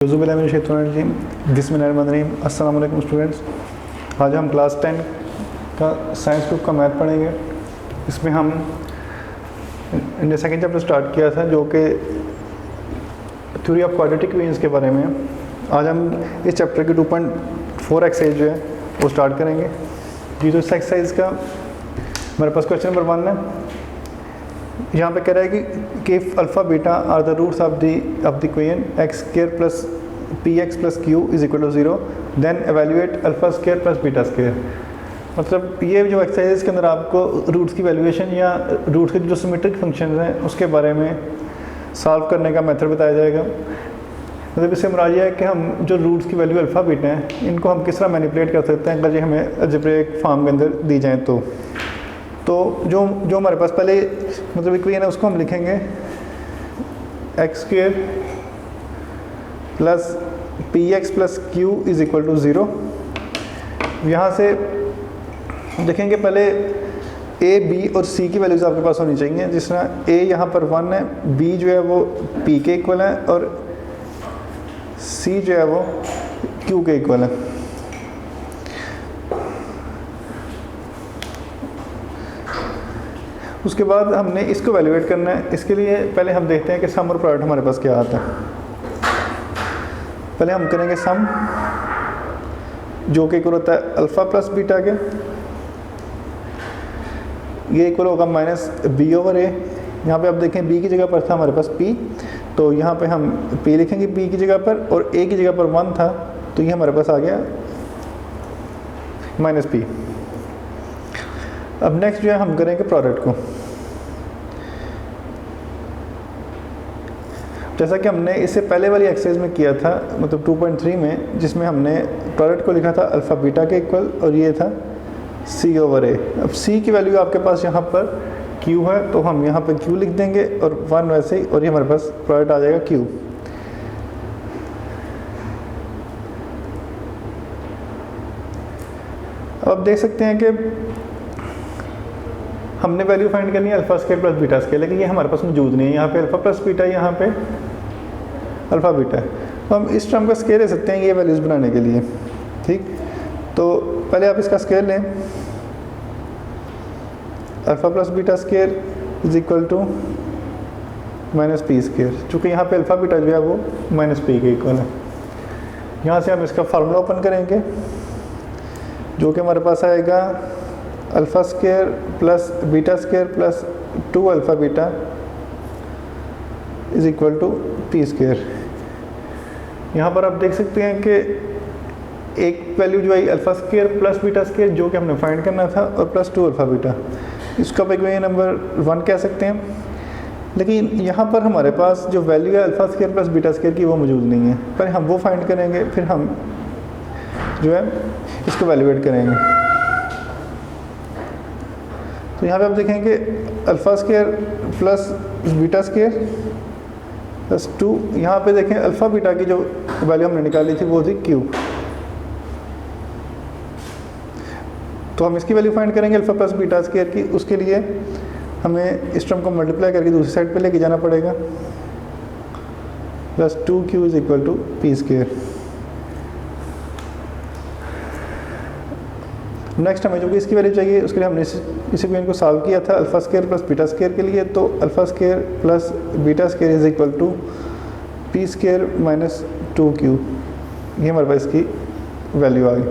बिस्मिल्लाहिर्रहमानिर्रहीम। अस्सलाम वालेकुम स्टूडेंट्स। आज हम क्लास 10 का साइंस ग्रुप का मैथ पढ़ेंगे। इसमें हम ने सेकंड चैप्टर स्टार्ट किया था जो कि थ्योरी ऑफ क्वाड्रेटिक इक्वेशंस के बारे में है। आज हम इस चैप्टर के 2.4 एक्सरसाइज जो है वो स्टार्ट करेंगे। जी, तो इस एक्सरसाइज का हमारे पास क्वेश्चन नंबर 1 है। यहाँ पे कह रहा है कि if alpha beta are the roots of the equation x square plus P x plus Q is equal to 0 then evaluate alpha square plus beta square. मतलब ये जो एक्सरसाइज के अंदर आपको रूट्स की वैल्यूएशन या रूट्स के जो सिमेट्रिक फंक्शन हैं उसके बारे में सॉल्व करने का मेथड बताया जाएगा। मतलब इससे मुराद है कि हम जो रूट्स की वैल्यू अल्फ़ा बीटा हैं इनको हम किस तरह मैनिपुलेट कर सकते हैं अगर ये हमें अलजेब्रिक फॉर्म के अंदर दी जाएँ तो जो हमारे पास पहले मतलब इक्वेशन है उसको हम लिखेंगे x square plus P x plus Q is equal to 0। यहाँ से देखेंगे पहले ए बी और सी की वैल्यूज आपके पास होनी चाहिए। जिस तरह ए यहाँ पर 1 है, बी जो है वो पी के इक्वल है और सी जो है वो क्यू के इक्वल है। उसके बाद हमने इसको वैल्यूएट करना है। इसके लिए पहले हम देखते हैं कि सम और प्रोडक्ट हमारे पास क्या आता है। पहले हम करेंगे सम जो कि इक्वल होता है अल्फ़ा प्लस बीटा के, ये इक्वल होगा माइनस बी ओवर ए। यहाँ पे आप देखें बी की जगह पर था हमारे पास पी, तो यहाँ पे हम पी लिखेंगे बी की जगह पर, और ए की जगह पर 1 था तो ये हमारे पास आ गया माइनस पी। अब नेक्स्ट जो है हम करेंगे प्रोडक्ट को। जैसा कि हमने इससे पहले वाली एक्सरसाइज में किया था, मतलब 2.3 में, जिसमें हमने प्रोडक्ट को लिखा था अल्फ़ा बीटा के इक्वल और ये था सी ओवर ए। अब सी की वैल्यू आपके पास यहाँ पर क्यू है तो हम यहाँ पर क्यू लिख देंगे और 1 वैसे ही, और ये हमारे पास प्रोडक्ट आ जाएगा क्यू। अब आप देख सकते हैं कि हमने वैल्यू फाइंड करनी है alpha square plus beta square, लेकिन ये हमारे पास मौजूद नहीं है। यहाँ पे अल्फ़ा प्लस बीटा, यहाँ पे अल्फ़ा बीटा है, तो हम इस टर्म का स्क्वायर ले सकते हैं ये वैल्यूज़ बनाने के लिए। ठीक, तो पहले आप इसका स्क्वायर लें। Alpha plus beta square is equal to minus P square. चूँकि यहाँ पे अल्फ़ा बीटा जो है वो माइनस पी के इक्वल है। यहाँ से हम इसका फार्मूला ओपन करेंगे जो कि हमारे पास आएगा alpha square plus beta square plus 2 alpha beta is equal to P square. यहाँ पर आप देख सकते हैं कि एक वैल्यू जो है alpha square plus beta square जो कि हमने फाइंड करना था, और प्लस 2 अल्फ़ा बीटा, इसका इक्वेशन नंबर 1 कह सकते हैं। लेकिन यहाँ पर हमारे पास जो वैल्यू है alpha square plus beta square की वो मौजूद नहीं है। पहले हम वो फाइंड करेंगे, फिर हम जो है इसको वैल्यूएट करेंगे। तो यहाँ पे आप देखेंगे alpha square plus beta square plus 2, यहाँ पे देखें अल्फ़ा बीटा की जो वैल्यू हमने निकाली थी वो थी क्यू। तो हम इसकी वैल्यू फाइंड करेंगे अल्फ़ा प्लस बीटा स्क्वायर की। उसके लिए हमें इस टर्म को मल्टीप्लाई करके दूसरी साइड पे लेके जाना पड़ेगा। Plus 2q is equal to P square. Next हमें जो कि इसकी वैल्यू चाहिए उसके लिए हमने इस इक्वेशन को सॉल्व किया था alpha square plus beta square के लिए। तो alpha square plus beta square is equal to P square minus 2q। ये हमारे पास इसकी वैल्यू आ गई।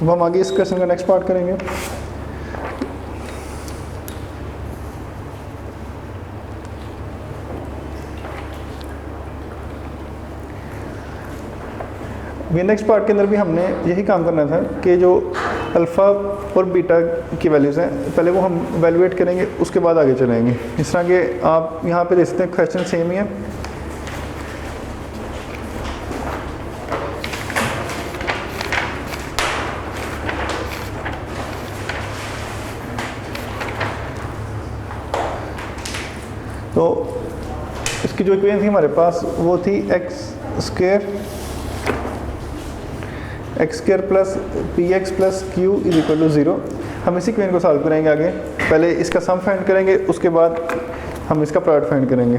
अब हम आगे इस क्वेश्चन का नेक्स्ट पार्ट करेंगे। ये नेक्स्ट पार्ट के अंदर भी हमने यही काम करना था कि जो अल्फ़ा और बीटा की वैल्यूज़ हैं पहले वो हम वैल्यूएट करेंगे, उसके बाद आगे चलेंगे। इस तरह के आप यहाँ पे देख सकते हैं क्वेश्चन सेम ही है। तो इसकी जो इक्वेशन थी हमारे पास वो थी x square plus P x plus Q is equal to 0। हम इसी इक्वेशन को सॉल्व करेंगे आगे। पहले इसका सम फाइंड करेंगे, उसके बाद हम इसका प्रोडक्ट फाइंड करेंगे।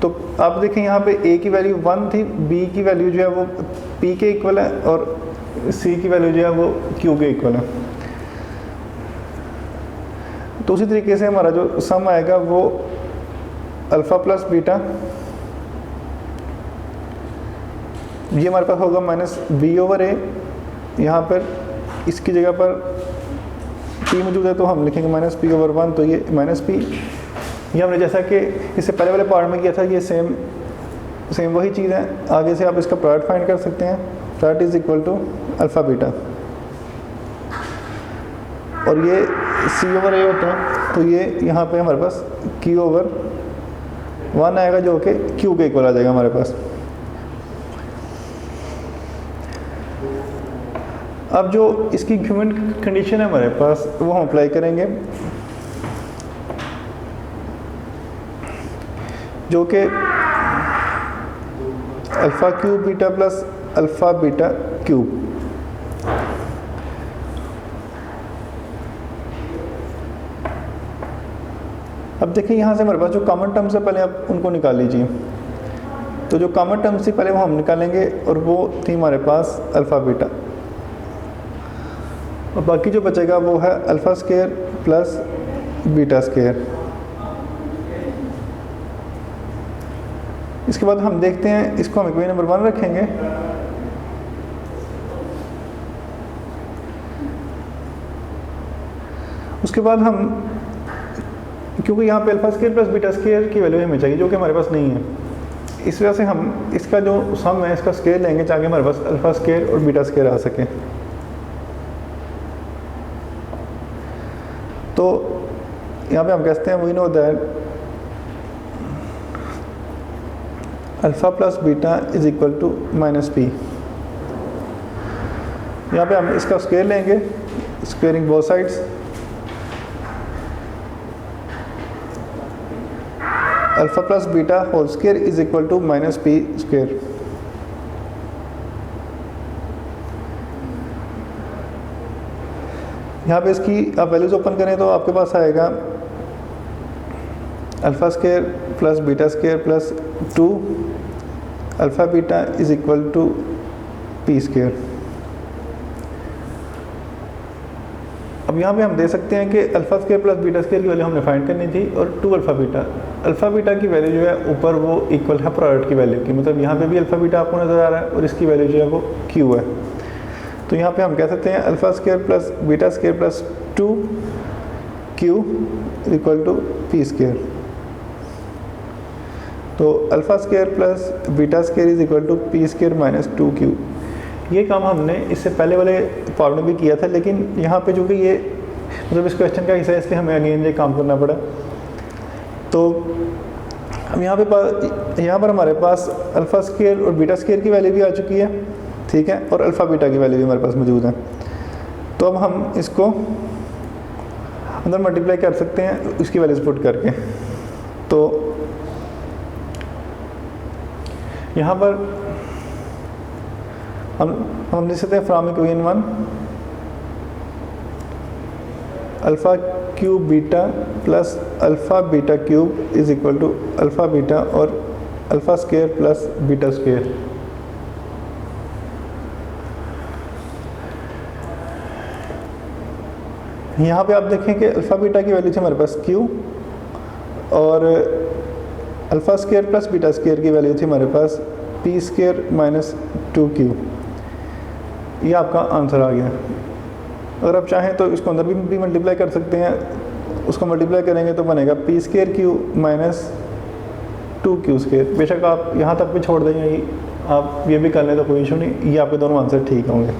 तो आप देखें यहाँ पे a की वैल्यू 1 थी, b की वैल्यू जो है वो p के इक्वल है और c की वैल्यू जो है वो q के इक्वल है। तो उसी तरीके से हमारा जो सम आएगा वो अल्फ़ा प्लस बीटा, ये हमारे पास होगा माइनस बी ओवर ए। यहाँ पर इसकी जगह पर p मौजूद है तो हम लिखेंगे माइनस पी ओवर 1, तो ये माइनस पी। ये हमने जैसा कि इससे पहले वाले पार्ट में किया था, ये सेम वही चीज़ है। आगे से आप इसका प्रोडक्ट फाइंड कर सकते हैं, product is equal to alpha beta, और ये c ओवर a होता है, तो ये यहाँ पे हमारे पास q ओवर 1 आएगा जो कि q के इक्वल आ जाएगा हमारे पास। अब जो इसकी गिवन कंडीशन है हमारे पास वो हम अप्लाई करेंगे, जो कि alpha cube beta plus alpha beta cube. अब देखिए यहाँ से हमारे पास जो कॉमन टर्म्स है पहले आप उनको निकाल लीजिए। तो जो कॉमन टर्म्स थी पहले वो हम निकालेंगे और वो थी हमारे पास अल्फ़ा बीटा, और बाकी जो बचेगा वो है alpha square plus beta square. इसके बाद हम देखते हैं, इसको हम इक्वेशन नंबर 1 रखेंगे। उसके बाद हम, क्योंकि यहाँ पे alpha square plus beta square की वैल्यू हमें चाहिए जो कि हमारे पास नहीं है, इस वजह से हम इसका जो सम है इसका स्क्वायर लेंगे ताकि हमारे पास अल्फ़ा स्क्वायर और बीटा स्क्वायर आ सके। तो यहाँ पे हम कहते हैं we know that alpha plus beta is equal to minus p. यहाँ पे हम इसका स्क्वायर लेंगे, squaring both sides. Alpha plus beta whole square is equal to minus P square. यहाँ पे इसकी आप वैल्यूज ओपन करें तो आपके पास आएगा alpha square plus beta square plus 2 alpha beta is equal to P square. अब यहाँ पे हम दे सकते हैं कि alpha square plus beta square की वैल्यू हमने फाइंड करनी थी, और 2 अल्फ़ा बीटा। अल्फ़ा बीटा की वैल्यू जो है ऊपर वो इक्वल है प्रोडक्ट की वैल्यू की, मतलब यहाँ पे भी अल्फ़ा बीटा आपको नज़र आ रहा है और इसकी वैल्यू जो है वो क्यू है। तो यहाँ पे हम कह सकते हैं alpha square plus beta square plus 2 Q equal to P square. तो alpha square plus beta square is equal to P square minus 2 Q. ये काम हमने इससे पहले वाले पार्ट में भी किया था, लेकिन यहाँ पे जो कि ये मतलब इस क्वेश्चन का हिस्सा है इसलिए हमें अगेन ये काम करना पड़ा। तो अब यहाँ पर हमारे पास अल्फ़ा स्क्वायर और बीटा स्क्वायर की वैल्यू भी आ चुकी है, ठीक है, और अल्फ़ा बीटा की वैल्यू भी हमारे पास मौजूद है। तो अब हम इसको अंदर मल्टीप्लाई कर सकते हैं इसकी वैल्यूज पुट करके। तो यहाँ पर हम लिख सकते हैं from equation 1 alpha cube beta plus alpha beta cube is equal to alpha beta और alpha square plus beta square. यहाँ पे आप देखें कि अल्फ़ा बीटा की वैल्यू थी हमारे पास क्यू, और alpha square plus beta square की वैल्यू थी हमारे पास पी स्क्वायर माइनस 2 क्यू। ये आपका आंसर आ गया। अगर आप चाहें तो इसको अंदर भी मल्टीप्लाई कर सकते हैं, उसको मल्टीप्लाई करेंगे तो बनेगा P square Q minus 2 Q square. बेशक आप यहाँ तक भी छोड़ देंगे, आप ये भी कर लें तो कोई इशू नहीं, ये आपके दोनों आंसर ठीक होंगे।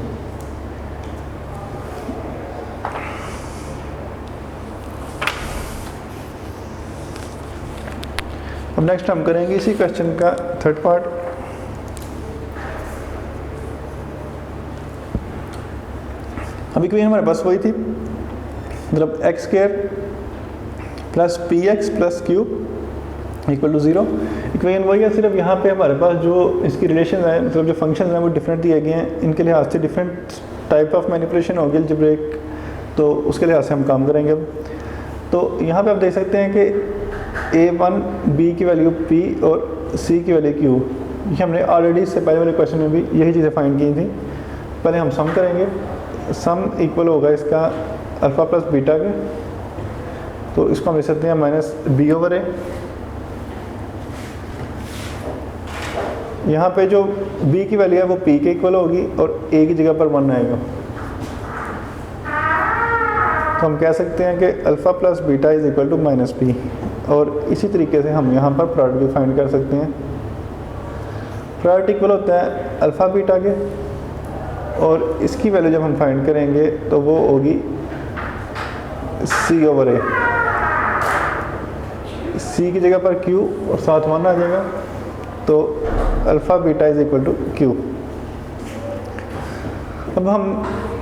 अब नेक्स्ट हम करेंगे इसी क्वेश्चन का थर्ड पार्ट। अभी क्वेश्चन हमारे पास वही थी, मतलब x square plus P x plus cube equal to 0। Equation वही है, सिर्फ यहाँ पे हमारे पास जो इसकी रिलेशन है, मतलब जो फंक्शन है वो डिफरेंट दिए गए हैं। इनके लिहाज से डिफरेंट टाइप ऑफ मैनिपुलेशन होगी, अलजेब्रिक तो उसके लिहाज से हम काम करेंगे अब। तो यहाँ पे आप देख सकते हैं कि A1 B की वैल्यू P और C की वैल्यू Q, ये हमने ऑलरेडी इससे पहले वाले क्वेश्चन में भी यही चीज़ें फाइंड की थी। पहले हम सम करेंगे, सम इक्वल होगा इसका अल्फ़ा प्लस बीटा के, तो इसको हम लिख सकते हैं माइनस B ओवर A। यहाँ पे जो B की वैल्यू है वो P के इक्वल होगी और A की जगह पर 1 आएगा, तो हम कह सकते हैं कि alpha plus beta is equal to minus p. और इसी तरीके से हम यहाँ पर प्रोडक्ट भी फाइंड कर सकते हैं। प्रोडक्ट इक्वल होता है अल्फ़ा बीटा के, और इसकी वैल्यू जब हम फाइंड करेंगे तो वो होगी C ओवर A। C की जगह पर Q और साथ 1 आ जाएगा, तो alpha beta is equal to Q। अब हम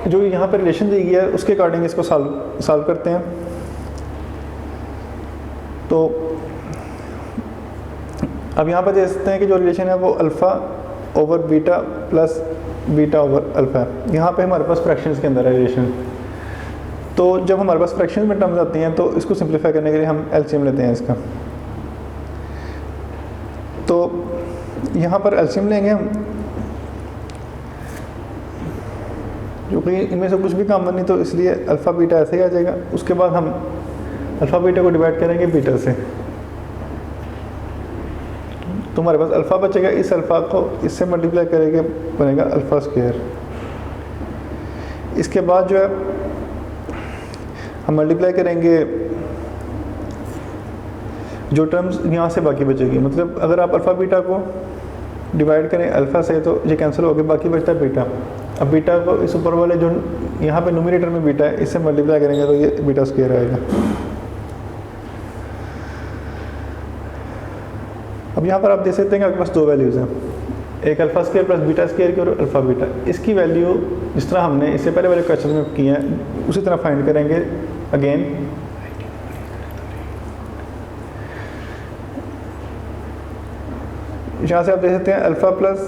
जो यहाँ पर रिलेशन दी गई है उसके अकॉर्डिंग इसको सॉल्व करते हैं। तो अब यहाँ पर देख सकते हैं कि जो रिलेशन है वो alpha over beta plus beta over alpha है। यहाँ पे हमारे पास फ्रैक्शंस के अंदर है रिलेशन। तो जब हमारे पास फ्रैक्शंस में टर्म्स आती हैं तो इसको सिंप्लीफाई करने के लिए हम एलसीएम लेते हैं इसका। तो यहाँ पर एलसीएम लेंगे हम, जो कि इनमें से कुछ भी कॉमन नहीं, तो इसलिए अल्फ़ा बीटा ऐसे ही आ जाएगा। उसके बाद हम अल्फ़ा बीटा को डिवाइड करेंगे बीटा से, तो हमारे पास अल्फ़ा बचेगा। इस अल्फ़ा को इससे मल्टीप्लाई करेंगे, बनेगा अल्फ़ा स्क्वायर। इसके बाद जो है हम मल्टीप्लाई करेंगे जो टर्म्स यहाँ से बाकी बचेगी, मतलब अगर आप अल्फ़ा बीटा को डिवाइड करें अल्फ़ा से तो ये कैंसिल हो गया, बाकी बचता है बीटा। अब बीटा को इस ऊपर वाले जो यहाँ पे न्यूमरेटर में बीटा है इससे मल्टीप्लाई करेंगे तो ये बीटा स्क्वायर आएगा। अब यहाँ पर आप देख सकते हैं कि आपके पास दो वैल्यूज़ हैं, एक alpha square plus beta square की और अल्फ़ा बीटा। इसकी वैल्यू जिस तरह हमने इससे पहले वाले क्वेश्चन में की है उसी तरह फाइंड करेंगे अगेन। यहाँ से आप देख सकते हैं alpha plus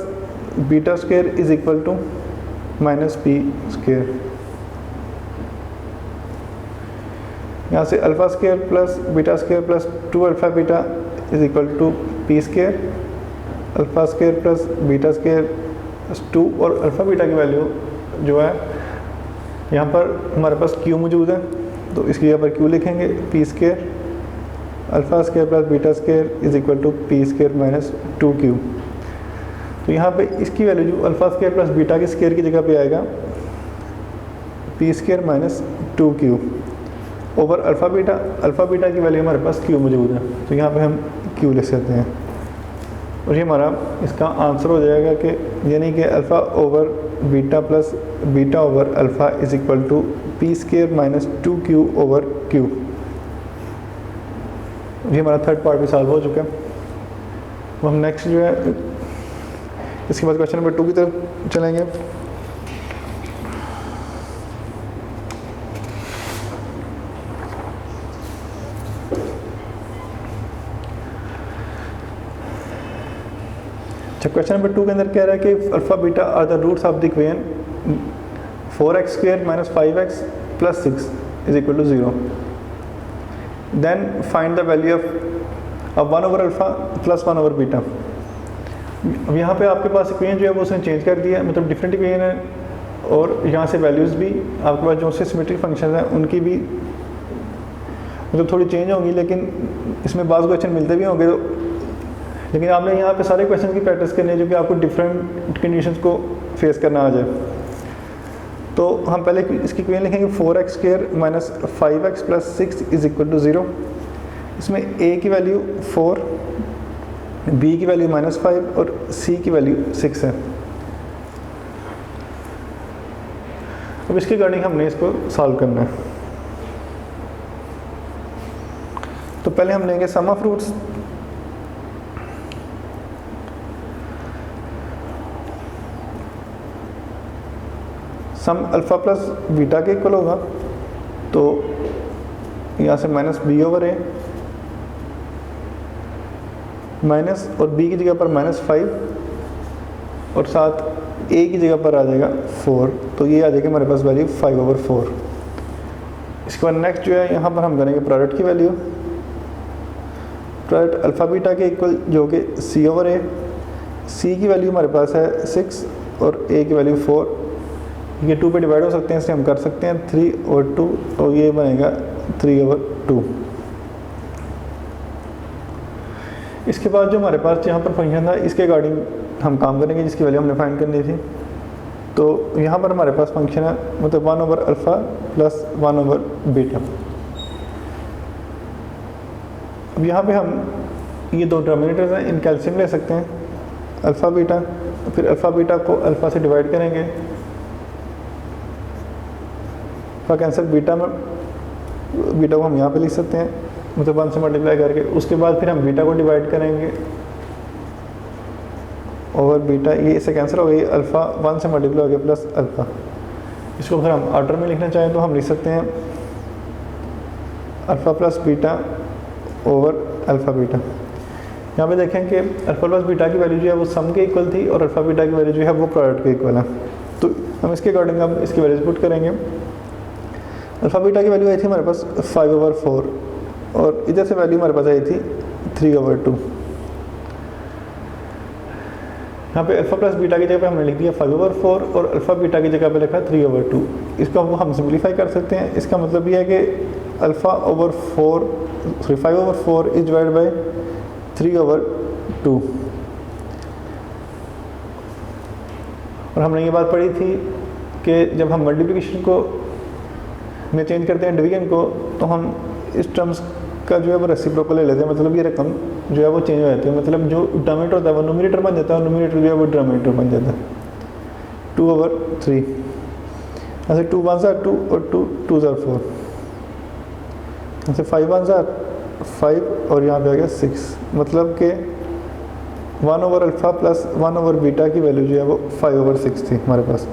beta square is equal to minus P square. यहाँ से alpha square plus beta square plus 2 alpha beta is equal to P square. Alpha square plus beta square plus 2, और अल्फ़ा बीटा की value जो है यहाँ पर हमारे पास Q मौजूद है, तो इसकी जगह पर क्यू लिखेंगे p square. Alpha square plus beta square is equal to P square minus 2q। तो यहाँ पे इसकी वैल्यू जो अल्फ़ा स्क्वायर प्लस बीटा के स्क्वायर की जगह पे आएगा p square minus 2q over alpha beta की वैल्यू हमारे पास q मौजूद है, तो यहाँ पे हम q लिख सकते हैं। और ये हमारा इसका आंसर हो जाएगा कि यानी कि alpha over beta plus beta over alpha is equal to P square minus 2q over q। ये हमारा थर्ड पार्ट भी सॉल्व हो चुका है। अब हम नेक्स्ट जो है इसके बाद क्वेश्चन नंबर 2 की तरफ चलेंगे। अच्छा, क्वेश्चन नंबर 2 के अंदर कह रहा है कि alpha beta are the roots of the equation 4x square minus 5x plus 6 is equal to 0। Then find the value of 1 over alpha plus 1 over beta. अब यहाँ पे आपके पास इक्वेशन जो है वो उसने चेंज कर दिया है, मतलब डिफरेंट इक्वेशन है, और यहाँ से वैल्यूज़ भी आपके पास जो से सिमेट्रिक फंक्शन हैं उनकी भी मतलब थोड़ी चेंज होंगी, लेकिन इसमें बाज़ क्वेश्चन मिलते भी होंगे। लेकिन आपने यहाँ पे सारे क्वेश्चन की प्रैक्टिस करनी है जो कि आपको डिफरेंट कंडीशंस को फेस करना आ जाए। तो हम पहले इसकी इक्वेशन लिखेंगे 4x square minus 5x plus 6 is equal to 0। इसमें a की वैल्यू 4, b की वैल्यू -5 और c की वैल्यू 6 है। अब इसके अकॉर्डिंग हमने इसको सॉल्व करना है। तो पहले हम लेंगे sum of roots. Sum alpha plus beta के इक्वल होगा, तो यहाँ से minus B over A minus और b की जगह पर -5 और साथ a की जगह पर आ जाएगा 4, तो ये आ जाएगा हमारे पास वैल्यू 5 ओवर 4। इसके बाद नेक्स्ट जो है यहाँ पर हम करेंगे प्रोडक्ट की वैल्यू। प्रोडक्ट अल्फ़ा बीटा के इक्वल जो कि सी ओवर ए। सी की वैल्यू हमारे पास है 6 और ए की वैल्यू 4। ये 2 पे डिवाइड हो सकते हैं, इससे हम कर सकते हैं 3 और 2, तो ये बनेगा 3 ओवर 2। इसके बाद जो हमारे पास यहाँ पर फंक्शन था इसके अकॉर्डिंग हम काम करेंगे, जिसकी वैल्यू हमने फाइंड करनी थी। तो यहाँ पर हमारे पास फंक्शन है मतलब 1 over alpha plus 1 over beta. अब यहाँ पे हम ये दो डिनोमिनेटर्स हैं, इनका एलसीएम ले सकते हैं अल्फ़ा बीटा, फिर अल्फ़ा बीटा को अल्फ़ा से डिवाइड करेंगे, अल्फ़ा कैंसिल बीटा में, बीटा को हम यहाँ पे लिख सकते हैं मतलब 1 से मल्टीप्लाई करके। उसके बाद फिर हम बीटा को डिवाइड करेंगे ओवर बीटा, ये इससे कैंसिल हो गई, अल्फ़ा 1 से मल्टीप्लाई हो गया प्लस अल्फ़ा। इसको अगर हम ऑर्डर में लिखना चाहें तो हम लिख सकते हैं alpha plus beta over alpha beta. यहाँ पे देखें कि अल्फ़ा प्लस बीटा की वैल्यू जो है वो सम के इक्वल थी और अल्फ़ा बीटा की वैल्यू जो है वो प्रोडक्ट के इक्वल है। तो हम इसके अकॉर्डिंग अब इसकी वैल्यूज पुट करेंगे। अल्फ़ा बीटा की वैल्यू आई थी हमारे पास 5 ओवर 4 और इधर से वैल्यू हमारे पास आई थी 3 ओवर 2। यहाँ पे अल्फ़ा प्लस बीटा की जगह पे हमने लिख दिया 5 ओवर 4 और अल्फ़ा बीटा की जगह पे लिखा 3 ओवर 2। इसको हम सिंप्लीफाई कर सकते हैं। इसका मतलब ये है कि alpha over 5 over 4 is divide by 3 over 2। और हमने ये बात पढ़ी थी कि जब हम मल्टीप्लिकेशन को में चेंज करते हैं डिवीजन को, तो हम इस टर्म्स का जो है वो रेसिप्रोकल ले लेते हैं, मतलब ये रकम जो है वो चेंज हो जाती है, मतलब जो डिनोमिनेटर होता है वो न्यूमरेटर बन जाता है और न्यूमरेटर जो है वो डिनोमिनेटर बन जाता है 2 ओवर 3। ऐसे 2 1 ज़ा 2 और 2 2 ज़ा 4, ऐसे 5 1 ज़ा 5 और यहाँ पे आ गया 6, मतलब कि 1 over alpha plus 1 over beta की वैल्यू जो है वो 5 ओवर 6 थी हमारे पास।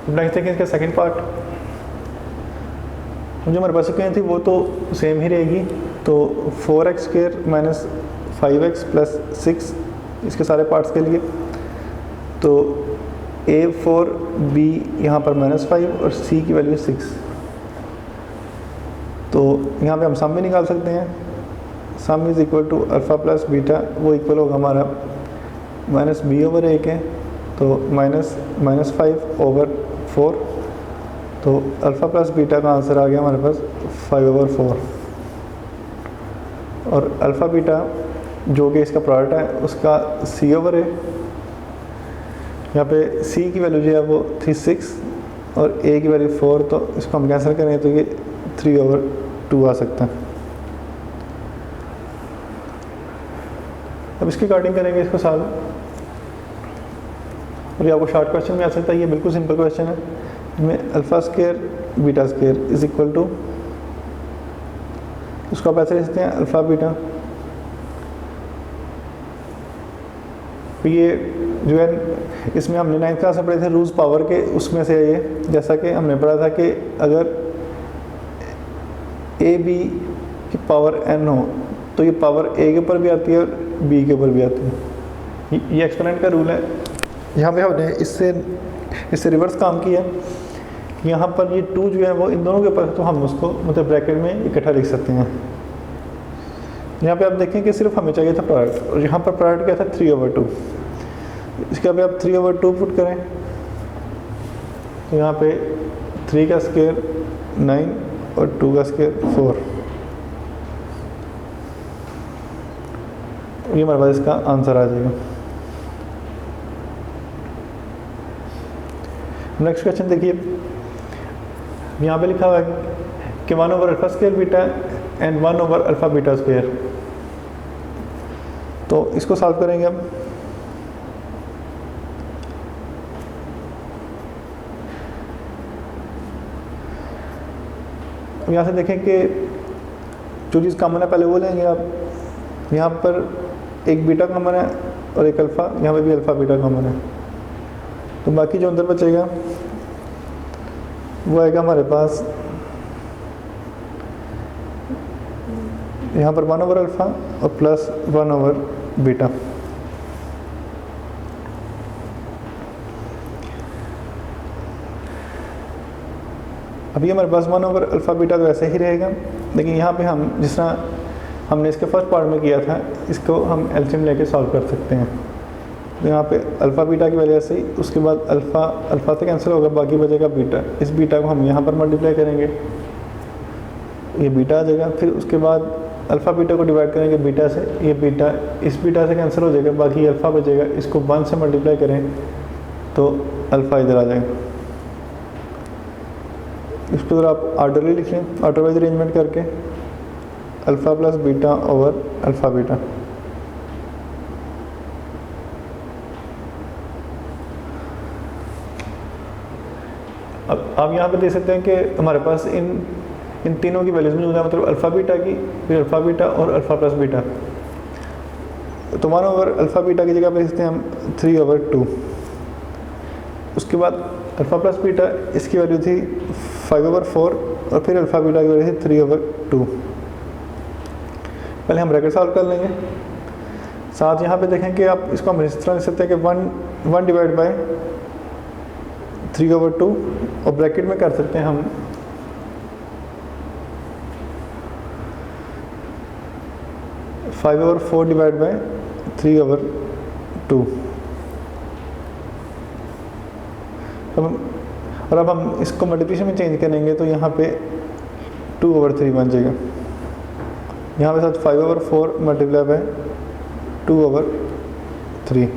नेक्स्ट देखें इसका सेकंड पार्ट। जो हमारे पास इक्वेशन थी वो तो सेम ही रहेगी, तो 4x square minus 5x plus 6 इसके सारे पार्ट्स के लिए, तो a4 b यहाँ पर -5 और c की वैल्यू 6। तो यहाँ पे हम सम भी निकाल सकते हैं। Sum is equal to alpha plus beta, वो इक्वल होगा हमारा -b ओवर a के, तो -5 ओवर 4। तो अल्फ़ा प्लस बीटा का आंसर आ गया हमारे पास 5 ओवर 4। और अल्फ़ा बीटा जो कि इसका प्रोडक्ट है उसका c ओवर a, यहाँ पे c की वैल्यू जो है वो थी 6 और a की वैल्यू 4, तो इसको हम कैंसिल करें तो ये 3 ओवर 2 आ सकता है। अब इसके अकॉर्डिंग करेंगे इसको सॉल्व, और ये आपको शॉर्ट क्वेश्चन में आ सकता है। ये बिल्कुल सिंपल क्वेश्चन है, इसमें alpha square beta square is equal to, उसको आप ऐसे लिखते हैं अल्फ़ा बीटा। ये जो है इसमें हमने 9th क्लास में पढ़े थे रूल्स पावर के, उसमें से ये जैसा कि हमने पढ़ा था कि अगर ए बी की पावर n हो तो ये पावर a के ऊपर भी आती है और b के ऊपर भी आती है। ये एक्सपोनेंट का रूल है। यहाँ पे हमने इससे रिवर्स काम किया। यहाँ पर ये 2 जो है वो इन दोनों के ऊपर, तो हम उसको मतलब ब्रैकेट में इकट्ठा लिख सकते हैं। यहाँ पे आप देखें कि सिर्फ हमें चाहिए था प्रोडक्ट, और यहाँ पर प्रोडक्ट क्या था 3 ओवर 2। इसके पे आप 3 ओवर 2 पुट करें तो यहाँ पे 3 का स्क्वायर 9 और 2 का स्क्वायर 4, ये हमारे पास इसका आंसर आ जाएगा। नेक्स्ट क्वेश्चन देखिए, यहाँ पे लिखा हुआ है कि 1 over alpha square beta and 1 over alpha beta square. तो इसको सॉल्व करेंगे हम। अब यहाँ से देखें कि जो चीज़ कॉमन है पहले वो लेंगे आप। यहाँ पर एक बीटा कॉमन है और एक अल्फ़ा, यहाँ पे भी अल्फ़ा बीटा कॉमन है, तो बाकी जो अंदर बचेगा वो आएगा हमारे पास यहाँ पर 1 ओवर अल्फ़ा और प्लस 1 ओवर बीटा। अभी हमारे पास 1 ओवर अल्फ़ा बीटा तो ऐसे ही रहेगा, लेकिन यहाँ पे हम जिस तरह हमने इसके फर्स्ट पार्ट में किया था, इसको हम एलसीएम लेके सॉल्व कर सकते हैं। तो यहाँ पे अल्फ़ा बीटा की वजह से ही उसके बाद अल्फ़ा से कैंसिल होगा, बाकी बचेगा बीटा। इस बीटा को हम यहाँ पर मल्टीप्लाई करेंगे, ये बीटा आ जाएगा। फिर उसके बाद अल्फ़ा बीटा को डिवाइड करेंगे बीटा से, ये बीटा इस बीटा से कैंसिल हो जाएगा, बाकी अल्फ़ा बचेगा। इसको 1 से मल्टीप्लाई करें तो अल्फ़ा इधर आ जाएगा। इसको अगर आप ऑर्डरली लिख लें, ऑर्डर वाइज अरेंजमेंट करके, alpha plus beta over alpha beta. अब आप यहाँ पे देख सकते हैं कि हमारे पास इन तीनों की वैल्यूज मौजूद है, मतलब अल्फ़ा बीटा की, फिर अल्फ़ा बीटा और अल्फ़ा प्लस बीटा। तो 1 ओवर अल्फ़ा बीटा की जगह पे लिखते हैं हम 3 ओवर 2। उसके बाद अल्फ़ा प्लस बीटा, इसकी वैल्यू थी 5 ओवर 4 और फिर अल्फ़ा बीटा की वैल्यू थी 3 ओवर 2। पहले हम ब्रैकेट सॉल्व कर लेंगे। साथ यहाँ पे देखें कि आप इसको हम इस तरह लिख सकते हैं कि 1 डिवाइड बाय 3 ओवर 2, और ब्रैकेट में कर सकते हैं हम 5 ओवर 4 डिवाइड बाय 3 ओवर 2। और अब हम इसको मल्टीप्लिकेशन में चेंज करेंगे तो यहाँ पे 2 ओवर 3 बन जाएगा। यहाँ पे साथ 5 ओवर 4 मल्टीप्लाई बाय 2 ओवर 3।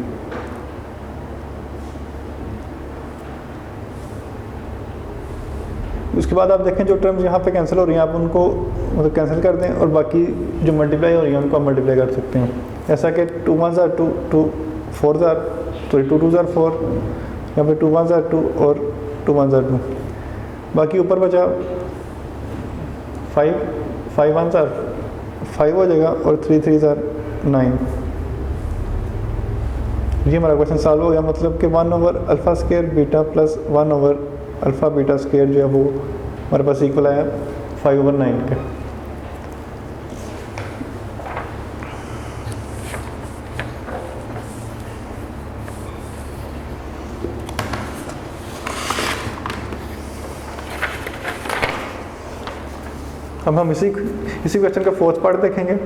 उसके बाद आप देखें जो टर्म्स यहाँ पे कैंसिल हो रही हैं, आप उनको मतलब कैंसिल कर दें, और बाकी जो मल्टीप्लाई हो रही हैं उनको आप मल्टीप्लाई कर सकते हैं। ऐसा कि 2 1s are 2, 2 4s are 2 2s are 4, यहाँ पे 2 1s are 2 और 2 1s are 2। बाकी ऊपर बचा 5 1s are 5 हो जाएगा और 3 3s are 9। ये हमारा क्वेश्चन सॉल्व हो गया, मतलब कि 1 over alpha square beta plus 1 over alpha beta square जो है वो हमारे पास इक्वल आया 5 ओवर 9 के। अब हम इसी क्वेश्चन का फोर्थ पार्ट देखेंगे।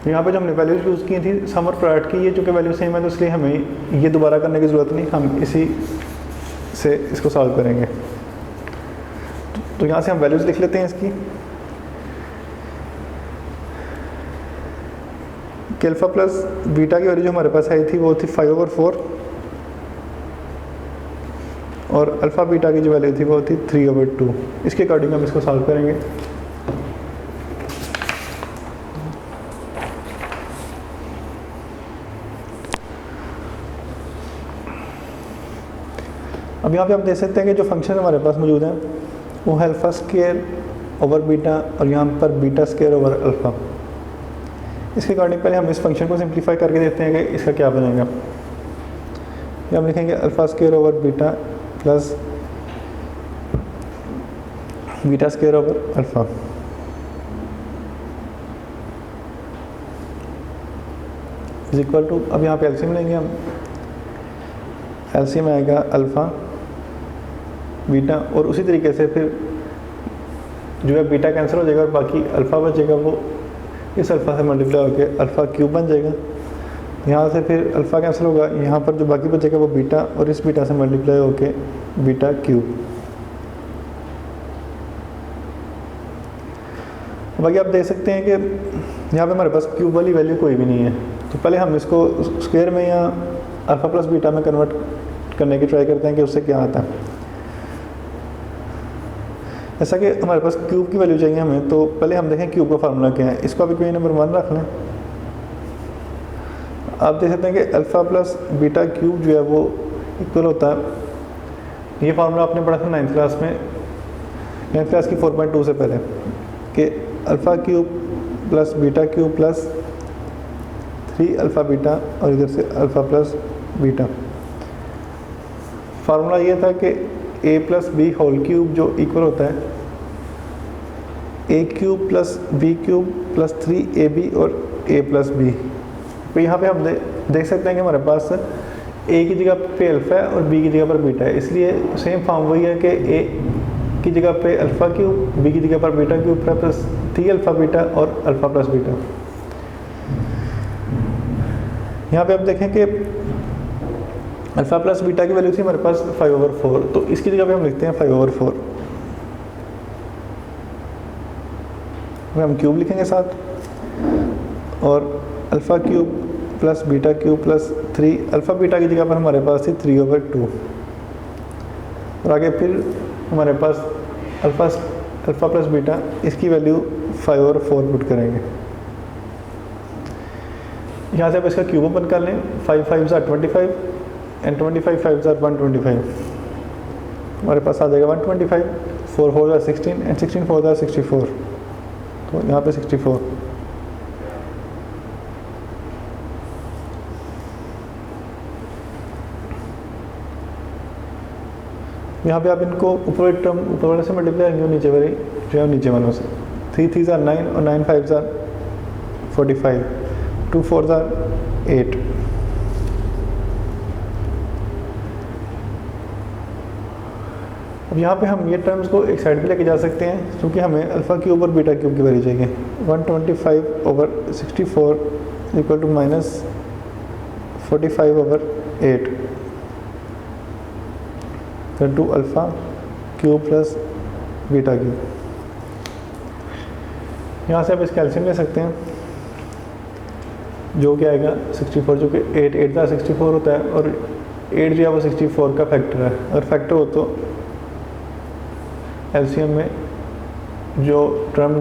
यहाँ पे जो हमने वैल्यूज यूज़ की थी सम और प्रोडक्ट की, ये चूँकि वैल्यू सेम है तो इसलिए हमें ये दोबारा करने की ज़रूरत नहीं, हम इसी से इसको सॉल्व करेंगे। तो यहाँ से हम वैल्यूज लिख लेते हैं इसकी कि अल्फ़ा प्लस बीटा की वैल्यू जो हमारे पास आई थी वो थी 5 ओवर 4, और अल्फ़ा बीटा की जो वैल्यू थी वो थी 3 ओवर 2। इसके अकॉर्डिंग हम इसको सॉल्व करेंगे। अब यहाँ पे आप देख सकते हैं कि जो फंक्शन हमारे पास मौजूद है वो है अल्फ़ा स्क्वायर ओवर बीटा और यहाँ पर बीटा स्क्वायर ओवर अल्फ़ा। इसके अकॉर्डिंग पहले हम इस फंक्शन को सिंप्लीफाई करके देखते हैं कि इसका क्या बनेगा। हम लिखेंगे alpha square over beta plus beta square over alpha. Is equal to, अब यहाँ पे एलसीएम लेंगे हम, एलसीएम आएगा अल्फ़ा बीटा, और उसी तरीके से फिर जो है बीटा कैंसिल हो जाएगा और बाकी अल्फ़ा बचेगा, वो इस अल्फ़ा से मल्टीप्लाई होकर अल्फ़ा क्यूब बन जाएगा। यहाँ से फिर अल्फ़ा कैंसिल होगा, यहाँ पर जो बाकी बचेगा वो बीटा, और इस बीटा से मल्टीप्लाई होकर बीटा क्यूब। बाकी आप देख सकते हैं कि यहाँ पे हमारे पास क्यूब वाली वैल्यू कोई भी नहीं है, तो पहले हम इसको स्क्वायर में या अल्फ़ा प्लस बीटा में कन्वर्ट करने की ट्राई करते हैं कि उससे क्या आता है। ऐसा कि हमारे पास क्यूब की वैल्यू चाहिए हमें, तो पहले हम देखें क्यूब का फार्मूला क्या है। इसको अभी कोई नंबर 1 रख लें। आप देख सकते हैं कि अल्फ़ा प्लस बीटा क्यूब जो है वो इक्वल होता है, ये फार्मूला आपने पढ़ा था 9th क्लास में, 9th क्लास की 4.2 से पहले, कि alpha cube plus beta cube plus 3 alpha beta और इधर से अल्फ़ा प्लस बीटा। फार्मूला ये था कि a plus B whole cube जो इक्वल होता है A cube plus B cube plus 3ab और a प्लस बी। तो यहाँ पे हम देख सकते हैं कि हमारे पास a की जगह पे अल्फ़ा है और b की जगह पर बीटा है, इसलिए सेम फॉर्म वही है कि a की जगह पे अल्फ़ा क्यूब, b की जगह पर beta cube plus 3 alpha beta और अल्फ़ा प्लस बीटा। यहाँ पे आप देखें कि अल्फ़ा प्लस बीटा की वैल्यू थी हमारे पास 5/4, तो इसकी जगह पे हम लिखते हैं 5/4। हम क्यूब लिखेंगे साथ, और alpha cube plus beta cube plus 3 alpha beta की जगह पर हमारे पास थी 3/2, और आगे फिर हमारे पास अल्फ़ा प्लस बीटा, इसकी वैल्यू 5/4 पुट करेंगे। यहाँ से आप इसका क्यूब ओपन कर लें, 5 5 are 25 एंड 25 5 are 125, हमारे पास आ जाएगा 125, 4 4 are 16 एंड 16 4 are 64, तो यहाँ पे 64। यहाँ पे आप इनको ऊपर टर्म ऊपर वाले से मल्टीप्लाई करेंगे, नीचे वाली जो है नीचे वालों से। 3 3 are 9 और 9 5 are 45, 2 4 are 8। अब यहाँ पे हम ये टर्म्स को एक साइड पे लेके जा सकते हैं, क्योंकि हमें अल्फ़ा क्यूब और बीटा क्यूब की वैल्यू चाहिए। 125/64 इक्वल टू -45/8, तो 2 alpha cube plus beta cube. यहाँ से आप इसका एलसीएम ले सकते हैं, जो क्या आएगा 64, जो कि 8 8 का 64 होता है, और 8 जो है वो 64 का फैक्टर है। अगर फैक्टर हो तो एलसीएम में जो टर्म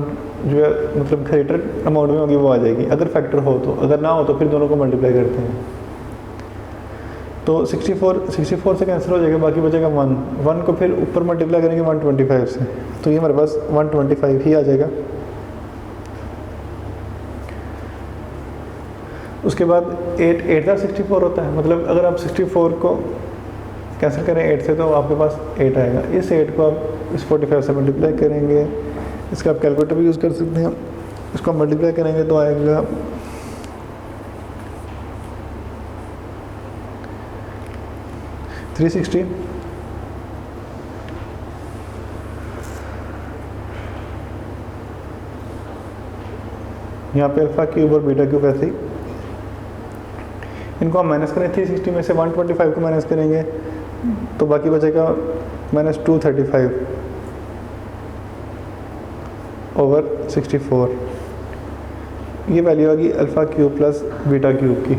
जो है मतलब ग्रेटर अमाउंट में होगी वो आ जाएगी, अगर फैक्टर हो तो। अगर ना हो तो फिर दोनों को मल्टीप्लाई करते हैं, तो 64 से कैंसिल हो जाएगा, बाकी बचेगा 1 को फिर ऊपर मल्टीप्लाई करेंगे 125 से, तो ये हमारे पास 125 ही आ जाएगा। उसके बाद 8 का 64 होता है, मतलब अगर आप 64 को कैंसिल करें 8 से तो आपके पास 8 आएगा। इस 8 को आप इस 45 से मल्टीप्लाई करेंगे, इसका आप कैलकुलेटर भी यूज़ कर सकते हैं, इसको मल्टीप्लाई करेंगे तो आएगा 360। यहाँ पे अल्फ़ा क्यूब और बीटा क्यूब ऐसे ही, इनको हम माइनस करें 360 में से 125 को माइनस करेंगे तो बाकी बचेगा -235/64। ये वैल्यू आ गई alpha cube plus beta cube की।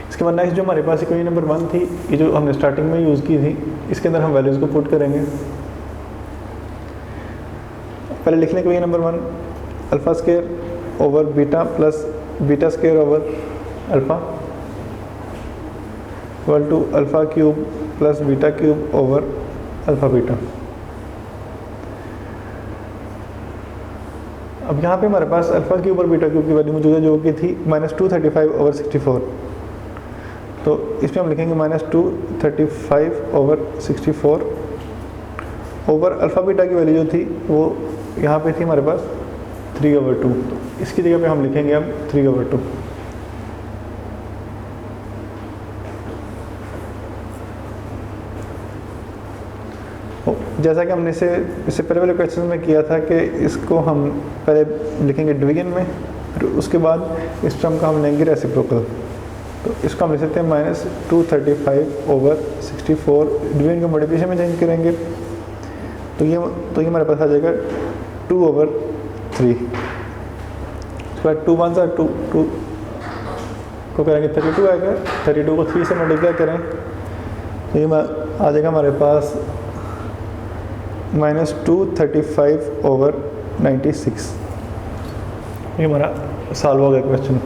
इसके बाद नेक्स्ट जो हमारे पास इक्वेशन नंबर 1 थी, ये जो हमने स्टार्टिंग में यूज़ की थी, इसके अंदर हम वैल्यूज़ को पुट करेंगे। पहले लिख लें equation number 1, alpha square over beta plus beta square over alpha equal to alpha cube plus beta cube over alpha beta. अब यहाँ पे हमारे पास अल्फ़ा क्यूब और बीटा क्यूब की वैल्यू मौजूद है, जो कि थी -235/64, तो इसमें हम लिखेंगे -235/64 ओवर अल्फ़ा बीटा की वैल्यू जो थी वो यहाँ पे थी हमारे पास 3/2, तो इसकी जगह पे हम लिखेंगे अब 3/2। जैसा कि हमने इससे पहले वाले क्वेश्चन में किया था कि इसको हम पहले लिखेंगे डिवीजन में, फिर उसके बाद इस टर्म का हम लेंगे रेसिप्रोकल, तो इसको हम लिख सकते हैं -235/64, डिवीजन को मल्टीप्लिकेशन में चेंज करेंगे तो ये हमारे पास आ जाएगा 2/3। उसके बाद 2 1 2 को करेंगे 32 आएगा, 32 को 3 से मल्टीप्लाई करें तो ये आ जाएगा हमारे पास -235/96। ये हमारा सॉल्व हो गया क्वेश्चन।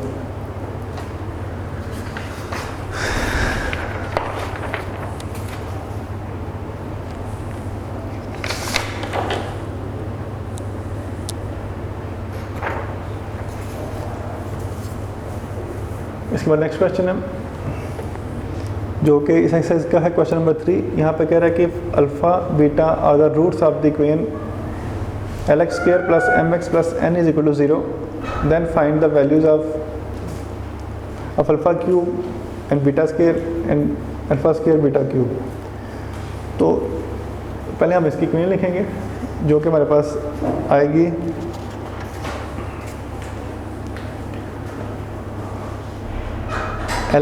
इसके बाद नेक्स्ट क्वेश्चन है जो कि इस एक्सरसाइज का है क्वेश्चन नंबर 3। यहाँ पे कह रहा है कि alpha beta are the roots of the equation LX square plus MX plus N is equal to 0, then find the values of alpha cube and beta square and alpha square beta cube। तो पहले हम इसकी equation लिखेंगे जो कि हमारे पास आएगी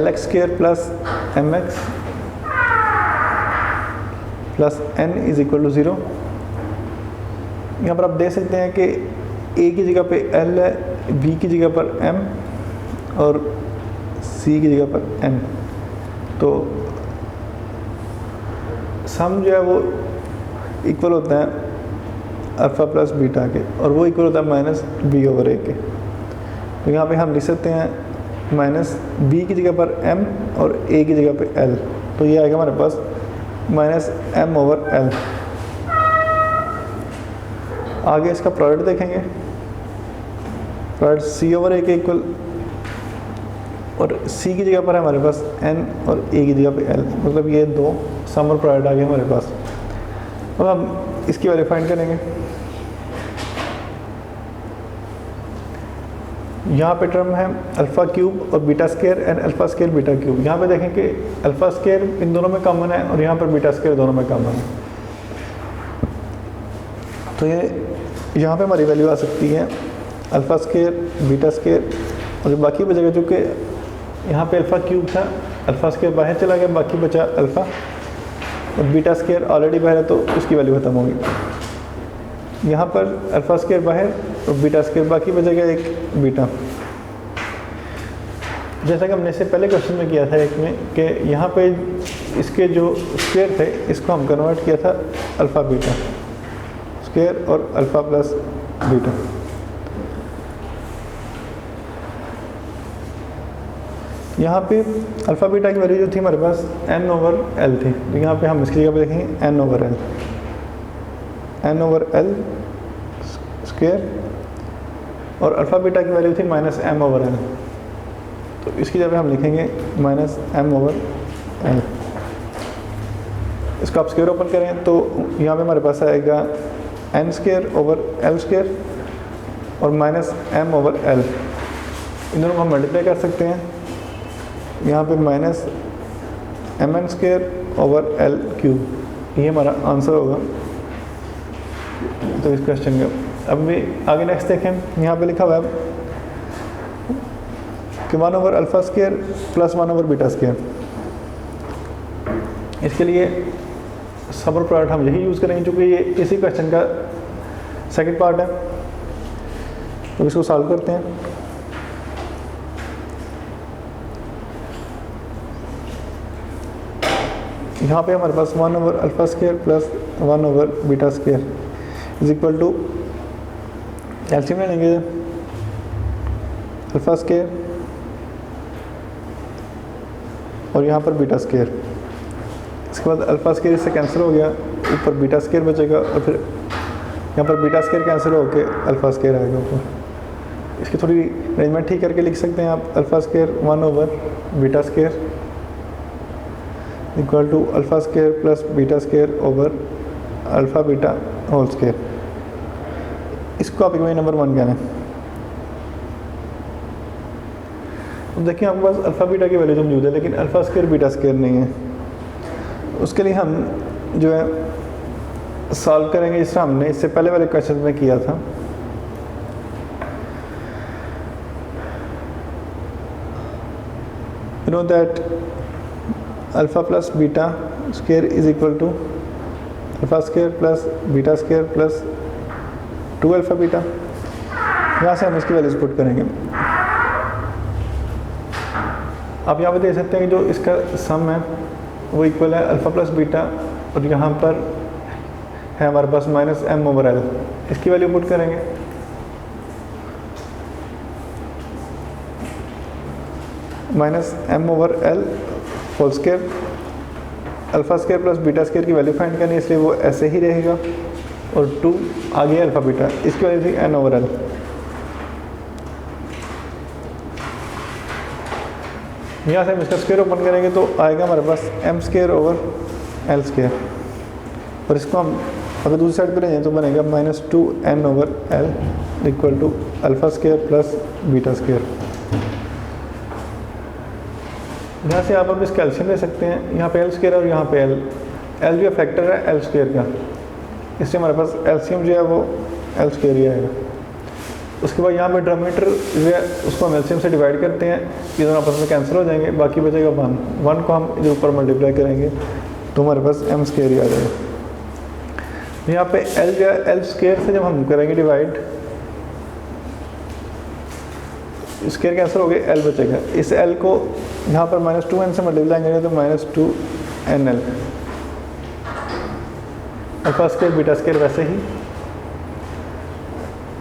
LX square plus MX plus N is equal to 0। यहाँ पर आप देख सकते हैं कि A की जगह पे L है, B की जगह पर M और C की जगह पर N। तो सम जो है वो इक्वल होता है अल्फ़ा प्लस बीटा के, और वो इक्वल होता है माइनस बी ओवर ए के। तो यहाँ पे हम लिख सकते हैं माइनस बी की जगह पर M और A की जगह पे L। तो ये आएगा हमारे पास माइनस M ओवर L। आगे इसका प्रोडक्ट देखेंगे, प्रोडक्ट C ओवर A के इक्वल, और C की जगह पर है हमारे पास N और A की जगह पे L, मतलब ये दो सम और प्रोडक्ट आ गए हमारे पास। अब हम इसकी वैल्यू फाइंड करेंगे। यहाँ पे टर्म है अल्फ़ा क्यूब और beta square and alpha square beta cube. यहाँ पे देखें कि अल्फ़ा स्केयर इन दोनों में कॉमन है और यहाँ पर बीटा स्केयर दोनों में कॉमन है। तो ये यहाँ पे हमारी वैल्यू आ सकती है अल्फ़ा स्केयर बीटा स्केयर, और बाकी बचेगा जो कि यहाँ पे अल्फ़ा क्यूब था, अल्फ़ा स्केयर बाहर चला गया, बाकी बचा अल्फ़ा, और बीटा स्केयर ऑलरेडी बाहर है तो उसकी वैल्यू खत्म होगी। यहाँ पर अल्फ़ा स्केयर बाहर और बीटा स्केयर बाकी बचेगा एक बीटा। जैसा कि हमने इससे पहले क्वेश्चन में किया था एक में कि यहाँ पे इसके जो स्केयर थे इसको हम कन्वर्ट किया था अल्फ़ा बीटा स्केयर और अल्फ़ा प्लस बीटा। यहाँ पे अल्फ़ा बीटा की वैल्यू जो थी हमारे पास n ओवर l थी, तो यहाँ पे हम इसकी जगह पे देखेंगे n ओवर l स्क्वायर, और अल्फ़ा बीटा की वैल्यू थी माइनस m ओवर l, तो इसकी जगह पे हम लिखेंगे माइनस m ओवर l। इसको आप स्क्वायर ओपन करें तो यहाँ पे हमारे पास आएगा n square over l square और माइनस m ओवर l। इन दोनों को हम मल्टीप्लाई कर सकते हैं, यहाँ पे minus mn square over l cube, ये हमारा आंसर होगा तो इस क्वेश्चन का। अब भी आगे नेक्स्ट देखें, यहाँ पे लिखा हुआ है कि 1 over alpha square plus 1 over beta square. इसके लिए सब और प्रोडक्ट हम यही यूज़ करेंगे क्योंकि ये इसी क्वेश्चन का सेकंड पार्ट है। तो इसको सॉल्व करते हैं। यहाँ पे हमारे पास 1 over alpha square plus 1 over beta square is equal to LCM ले लेंगे अल्फ़ा स्क्वायर और यहाँ पर बीटा स्क्वायर। इसके बाद अल्फ़ा स्क्वायर इससे कैंसिल हो गया, ऊपर बीटा स्क्वायर बचेगा, और फिर यहाँ पर बीटा स्क्वायर कैंसिल होकर अल्फ़ा स्क्वायर आएगा ऊपर। इसकी थोड़ी अरेंजमेंट ठीक करके लिख सकते हैं आप, alpha square 1 over beta square equal to alpha square plus beta square over alpha beta whole square. इसको आप इक्वेशन नंबर 1 कहना है। अब देखिए आपके पास अल्फ़ा बीटा की वैल्यू तो मौजूद है लेकिन अल्फ़ा स्क्वायर बीटा स्क्वायर नहीं है। उसके लिए हम जो है सॉल्व करेंगे जिस तरह हमने इससे पहले वाले क्वेश्चन में किया था। You know that alpha plus beta square is equal to alpha square plus beta square plus 2 alpha beta. यहाँ से हम इसकी वैल्यूज पुट करेंगे। आप यहाँ पे देख सकते हैं कि जो इसका सम है वो इक्वल है अल्फ़ा प्लस बीटा, और यहाँ पर है हमारे पास माइनस m ओवर l। इसकी वैल्यू पुट करेंगे। Minus m over l whole square, alpha square plus beta square की वैल्यू फाइंड करनी है इसलिए वो ऐसे ही रहेगा, और 2 आ गया अल्फ़ा बीटा, इसकी वैल्यू थी n ओवर l। यहाँ से हम इसका स्क्वायर ओपन करेंगे तो आएगा हमारे पास M square over L square, और इसको हम अगर दूसरी साइड पे ले जाएं तो बनेगा -2n over L equal to alpha square plus beta square. यहाँ से आप अब इसका एलसीएम ले सकते हैं, यहाँ पे एल स्क्वायर और यहाँ पे एल भी फैक्टर है एल स्क्वायर का, इससे हमारे पास एलसीएम जो है वो एल स्क्वायर ही आएगा। उसके बाद यहाँ पे डिनोमिनेटर जो है उसको हम एलसीएम से डिवाइड करते हैं, ये दोनों आपस में कैंसिल हो जाएंगे, बाकी बचेगा 1 को हम इधर ऊपर मल्टीप्लाई करेंगे तो हमारे पास एम स्क्वायर ही आ जाएगा। यहाँ पे एल जो है एल स्क्वायर से जब हम करेंगे डिवाइड, स्क्वायर कैंसिल हो गए, एल बचेगा। इस एल को यहाँ पर -2n से मल्टीप्लाई करेंगे तो -2nl, alpha square beta square वैसे ही।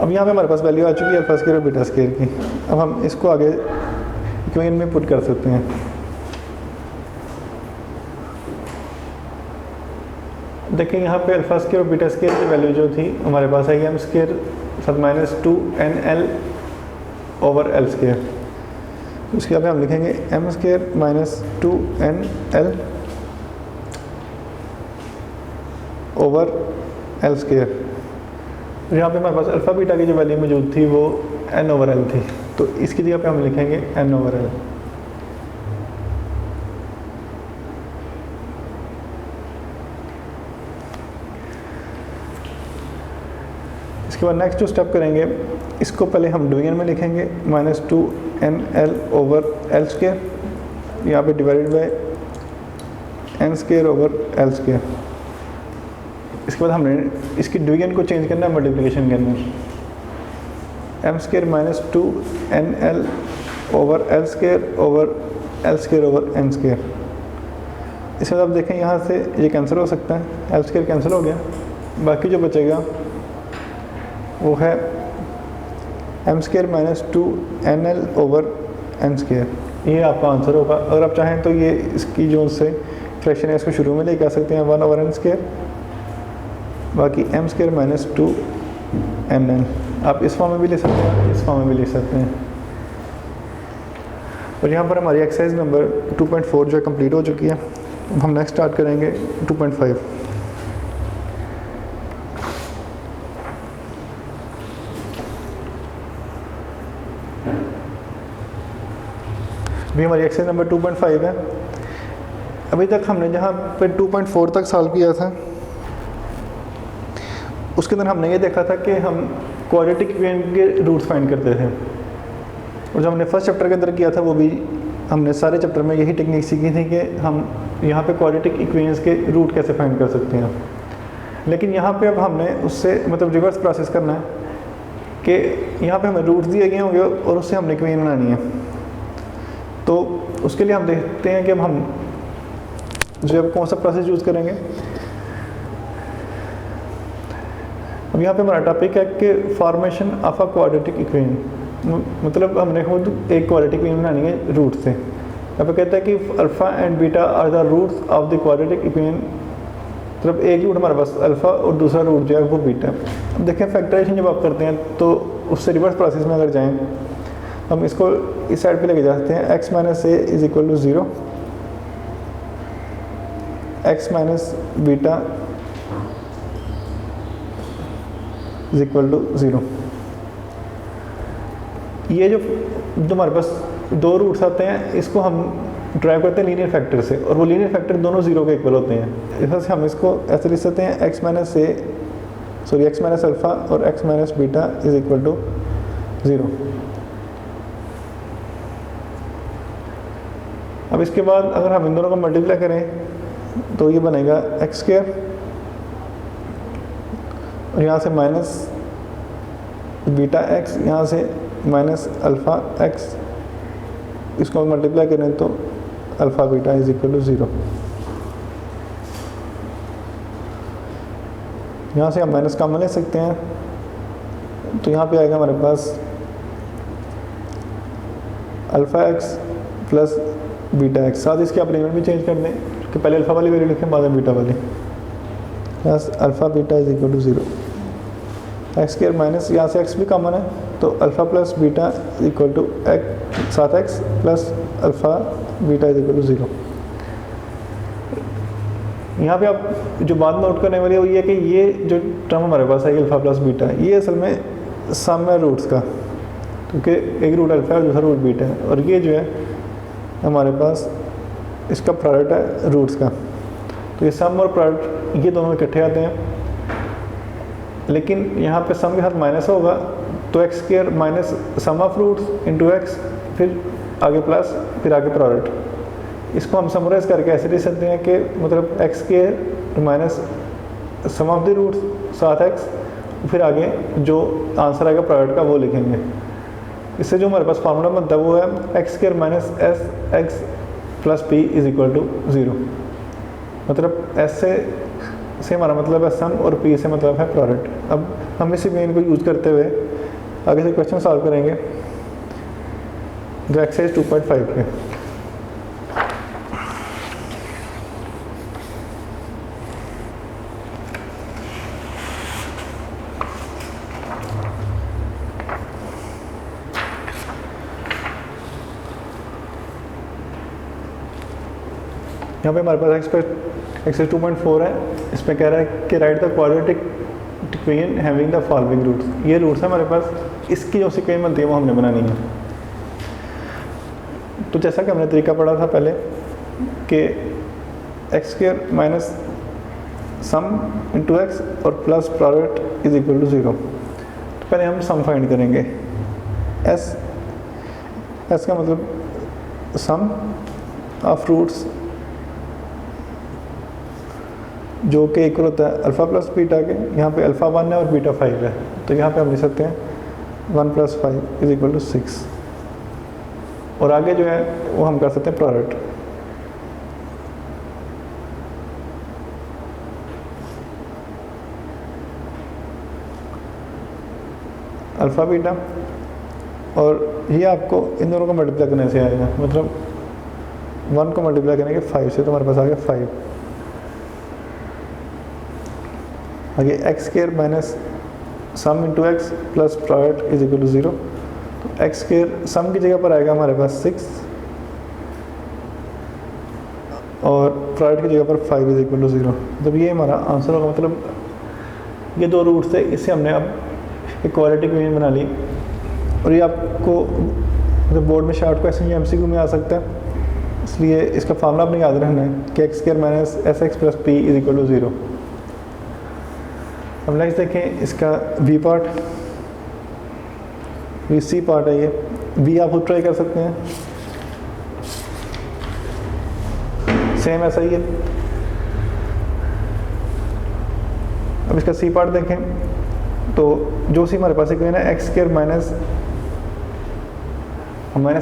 अब यहाँ पे हमारे पास वैल्यू आ चुकी है अल्फा स्क्वायर और बीटा स्क्वायर की। अब हम इसको आगे इक्वेशन में पुट कर सकते हैं। देखिए यहाँ पे अल्फा स्क्वायर और बीटा स्क्वायर की वैल्यू जो थी हमारे पास आई एम स्क्वायर साथ -2nl ओवर एल स्क्वायर। उसके बाद हम लिखेंगे M square -2nl over L square. यहाँ पे हमारे पास अल्फ़ा बीटा की जो वैल्यू मौजूद थी वो n ओवर एल थी, तो इसकी जगह पे हम लिखेंगे n ओवर एल। इसके बाद नेक्स्ट जो स्टेप करेंगे, इसको पहले हम डिवीजन में लिखेंगे -2nl ओवर एल स्क्वायर, यहाँ पे divided by n square over L square. इसके बाद हमने इसकी डिवीजन को चेंज करना है मल्टीप्लिकेशन के अंदर, M square -2nl over L square over L square over N square. इसके बाद आप देखें यहाँ से ये कैंसिल हो सकता है, एल स्क्वायर कैंसिल हो गया, बाकी जो बचेगा वो है M square -2nl over N square. ये आपका आंसर होगा। अगर आप चाहें तो ये इसकी जो से फ्रैक्शन है इसको शुरू में लेके आ सकते हैं 1 ओवर एन स्क्वायर, बाकी एम स्क्वायर -2nl आप इस फॉर्म में भी ले सकते हैं, इस फॉर्म में भी ले सकते हैं। और यहाँ पर हमारी एक्सरसाइज नंबर 2.4 जो है कंप्लीट हो चुकी है। अब हम नेक्स्ट स्टार्ट करेंगे 2.5। भी हमारी एक्सरसाइज नंबर 2.5 है। अभी तक हमने जहाँ पे 2.4 तक सॉल्व किया था उसके अंदर हमने ये देखा था कि हम क्वाड्रेटिक इक्वेशन के रूट्स फाइंड करते थे, और जो हमने फर्स्ट चैप्टर के अंदर किया था वो भी हमने सारे चैप्टर में यही टेक्निक सीखी थी कि हम यहाँ पे क्वाड्रेटिक इक्वेशंस के रूट कैसे फाइंड कर सकते हैं। लेकिन यहाँ पे अब हमने उससे मतलब रिवर्स प्रोसेस करना है कि यहाँ पे हमें रूट्स दिए गए होंगे और उससे हमने इक्वेशन बनानी है। तो उसके लिए हम देखते हैं कि अब हम जो अब कौन सा प्रोसेस यूज़ करेंगे। अब यहाँ पे हमारा टॉपिक है कि formation of a quadratic equation, मतलब हमने खुद एक क्वाड्रेटिक इक्वेशन बनानी है रूट से। यहाँ पे कहता है कि alpha and beta are the roots of the quadratic equation, मतलब एक रूट हमारे पास अल्फ़ा और दूसरा रूट जो है वो बीटा। अब देखें फैक्टराइजेशन जब आप करते हैं तो उससे रिवर्स प्रोसेस में अगर जाएँ, हम इसको इस साइड पे लेके जा सकते हैं। x minus A is equal to 0, x minus beta is equal to 0। ये जो हमारे पास दो रूट्स आते हैं इसको हम ड्राइव करते हैं लीनियर फैक्टर से, और वो लीनियर फैक्टर दोनों 0 के इक्वल होते हैं। इस वजह से हम इसको ऐसे लिख सकते हैं x माइनस अल्फ़ा और x minus beta is equal to 0। अब इसके बाद अगर हम इन दोनों को मल्टीप्लाई करें तो ये बनेगा एक्स स्क्वायर, और यहाँ से माइनस बीटा एक्स, यहाँ से माइनस अल्फ़ा एक्स, इसको मल्टीप्लाई करें तो alpha beta is equal to 0। यहाँ से हम माइनस कॉमन ले सकते हैं, तो यहाँ पे आएगा हमारे पास alpha X plus beta X. साथ इसके आप लिमिट भी चेंज कर दें कि पहले अल्फ़ा वाली वैल्यू लिखें बाद में बीटा वाली, plus alpha beta is equal to 0। X square minus यहाँ से एक्स भी कॉमन है तो alpha plus beta equal to X, साथ X plus alpha beta is equal to 0। यहाँ पे आप जो बात नोट करने वाली है वो ये कि ये जो टर्म हमारे पास है अल्फा प्लस बीटा, ये असल में सम है रूट्स का, क्योंकि एक रूट अल्फा है और दूसरा रूट बीटा है, और ये जो है हमारे पास इसका प्रोडक्ट है रूट्स का। तो ये सम और प्रोडक्ट ये दोनों इकट्ठे आते हैं, लेकिन यहाँ पे सम के साथ माइनस होगा तो x square minus sum of roots into x, फिर आगे प्लस, फिर आगे प्रोडक्ट। इसको हम समराइज करके ऐसे लिख सकते हैं कि मतलब x square minus sum of the roots साथ एक्स, फिर आगे जो आंसर आएगा प्रोडक्ट का वो लिखेंगे। इससे जो हमारे पास फार्मूला बनता है वो है x square minus S x plus P is equal to 0। मतलब एस से हमारा मतलब है सम और पी से मतलब है प्रोडक्ट। अब हम इसी मेन को यूज़ करते हुए आगे से क्वेश्चन सॉल्व करेंगे जो एक्सरसाइज 2.5 के। यहाँ पे हमारे पास एक्सरसाइज 2.4 है, इसमें कह रहा है कि write the quadratic equation having the following roots. ये रूट्स है हमारे पास, इसकी जो इक्वेशन बनती है वो हमने बनानी है। तो जैसा कि हमने तरीका पढ़ा था पहले कि x square minus sum into X और plus product is equal to 0। तो पहले हम सम फाइंड करेंगे। एस का मतलब सम ऑफ रूट्स जो कि इक्वल होता है अल्फ़ा प्लस बीटा के। यहाँ पे अल्फ़ा 1 है और बीटा 5 है, तो यहाँ पे हम लिख सकते हैं 1 + 5 इज इक्वल टू 6। और आगे जो है वो हम कर सकते हैं प्रोडक्ट। अल्फ़ा बीटा, और ये आपको इन दोनों को मल्टीप्लाई करने से आएगा, मतलब 1 को मल्टीप्लाई करेंगे 5 से तो हमारे पास आ गया 5। आगे x square minus sum into x plus product is equal to 0। तो एक्स स्क्वायर सम की जगह पर आएगा हमारे पास 6 और प्रोडक्ट की जगह पर 5 इज इक्वल टू 0। जब ये हमारा आंसर होगा, मतलब ये दो रूट थे, इससे हमने अब एक क्वाड्रेटिक इक्वेशन बना ली। और ये आपको मतलब बोर्ड में शार्ट क्वेश्चन या एमसीक्यू में आ सकता है, इसलिए इसका फार्मूला अपने याद रखना है कि x square minus S x plus P is equal to 0। अब नेक्स्ट देखें इसका V part, V C part है ये। वी आप खुद ट्राई कर सकते हैं, सेम ऐसा ही है। अब इसका सी पार्ट देखें तो जो सी हमारे पास इक्वेशन है x square minus